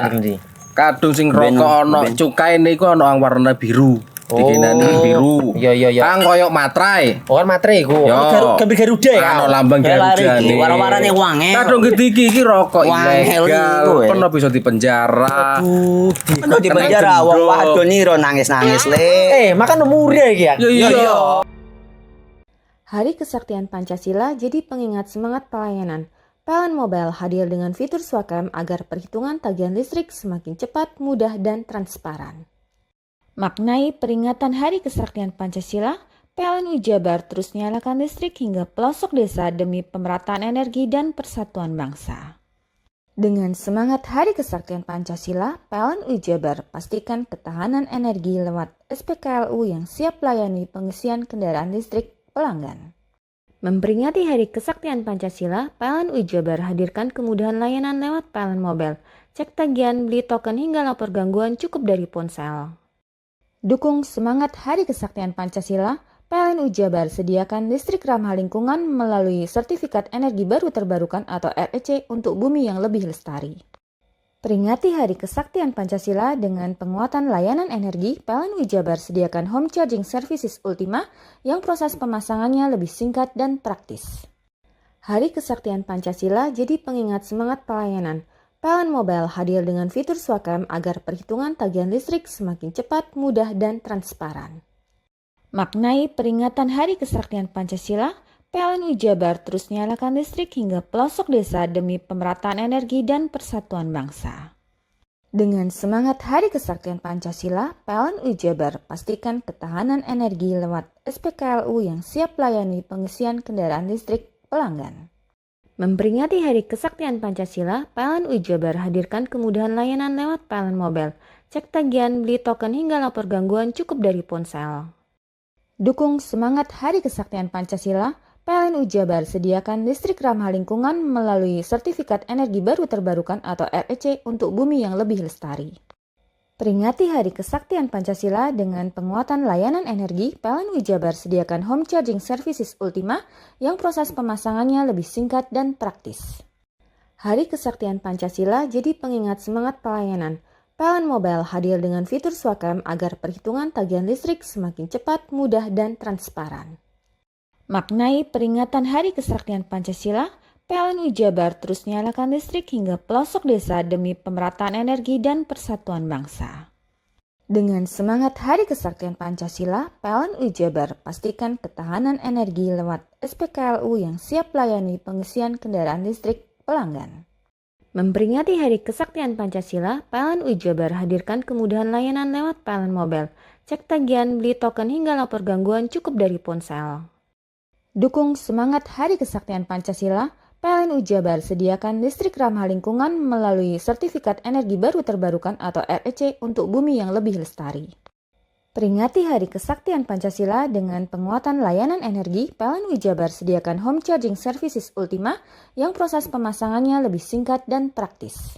Kadung sing rokok ana cukaine iku ana warna biru. dikinani biru. Iya. Kang koyo matrai. Oh kan matre iku. Gambar Garuda ya. Ano lambang Garuda nih. Warna-warnane wangi. Kadung iki rokok Wangel ilegal. iku, Pernah bisa dipenjara. Penuh di penjara wong wadon niro nangis-nangis le. Makan umur ya iki ya. Iya. Hari Kesaktian Pancasila jadi pengingat semangat pelayanan. PLN Mobile hadir dengan fitur Swakam agar perhitungan tagihan listrik semakin cepat, mudah, dan transparan. Maknai peringatan Hari Kesaktian Pancasila, PLN Jabar terus nyalakan listrik hingga pelosok desa demi pemerataan energi dan persatuan bangsa. Dengan semangat Hari Kesaktian Pancasila, PLN Jabar pastikan ketahanan energi lewat SPKLU yang siap layani pengisian kendaraan listrik pelanggan. Memperingati Hari Kesaktian Pancasila, PLN Jabar hadirkan kemudahan layanan lewat PLN Mobile. Cek tagihan, beli token hingga lapor gangguan cukup dari ponsel. Dukung semangat Hari Kesaktian Pancasila, PLN Jabar sediakan listrik ramah lingkungan melalui Sertifikat Energi Baru Terbarukan atau REC untuk bumi yang lebih lestari. Peringati Hari Kesaktian Pancasila dengan penguatan layanan energi, PLN Jabar sediakan Home Charging Services Ultima yang proses pemasangannya lebih singkat dan praktis. Hari Kesaktian Pancasila jadi pengingat semangat pelayanan. PLN Mobile hadir dengan fitur Swakam agar perhitungan tagihan listrik semakin cepat, mudah, dan transparan. Maknai peringatan Hari Kesaktian Pancasila, PLN Jabar terus nyalakan listrik hingga pelosok desa demi pemerataan energi dan persatuan bangsa. Dengan semangat Hari Kesaktian Pancasila, PLN Jabar pastikan ketahanan energi lewat SPKLU yang siap layani pengisian kendaraan listrik pelanggan. Memperingati Hari Kesaktian Pancasila, PLN Jabar hadirkan kemudahan layanan lewat PLN Mobile. Cek tagihan, beli token hingga lapor gangguan cukup dari ponsel. Dukung semangat Hari Kesaktian Pancasila, PLN Jabar sediakan listrik ramah lingkungan melalui Sertifikat Energi Baru Terbarukan atau REC untuk bumi yang lebih lestari. Peringati Hari Kesaktian Pancasila dengan penguatan layanan energi, PLN Jabar sediakan Home Charging Services Ultima yang proses pemasangannya lebih singkat dan praktis. Hari Kesaktian Pancasila jadi pengingat semangat pelayanan. PLN Mobile hadir dengan fitur Swakam agar perhitungan tagihan listrik semakin cepat, mudah, dan transparan. Maknai peringatan Hari Kesaktian Pancasila, PLN Jabar terus nyalakan listrik hingga pelosok desa demi pemerataan energi dan persatuan bangsa. Dengan semangat Hari Kesaktian Pancasila, PLN Jabar pastikan ketahanan energi lewat SPKLU yang siap layani pengisian kendaraan listrik pelanggan. Memperingati Hari Kesaktian Pancasila, PLN Jabar hadirkan kemudahan layanan lewat PLN Mobile. Cek tagihan, beli token hingga lapor gangguan cukup dari ponsel. Dukung semangat Hari Kesaktian Pancasila, PLN Jabar sediakan listrik ramah lingkungan melalui Sertifikat Energi Baru Terbarukan atau REC untuk bumi yang lebih lestari. Peringati Hari Kesaktian Pancasila dengan penguatan layanan energi, PLN Jabar sediakan Home Charging Services Ultima yang proses pemasangannya lebih singkat dan praktis.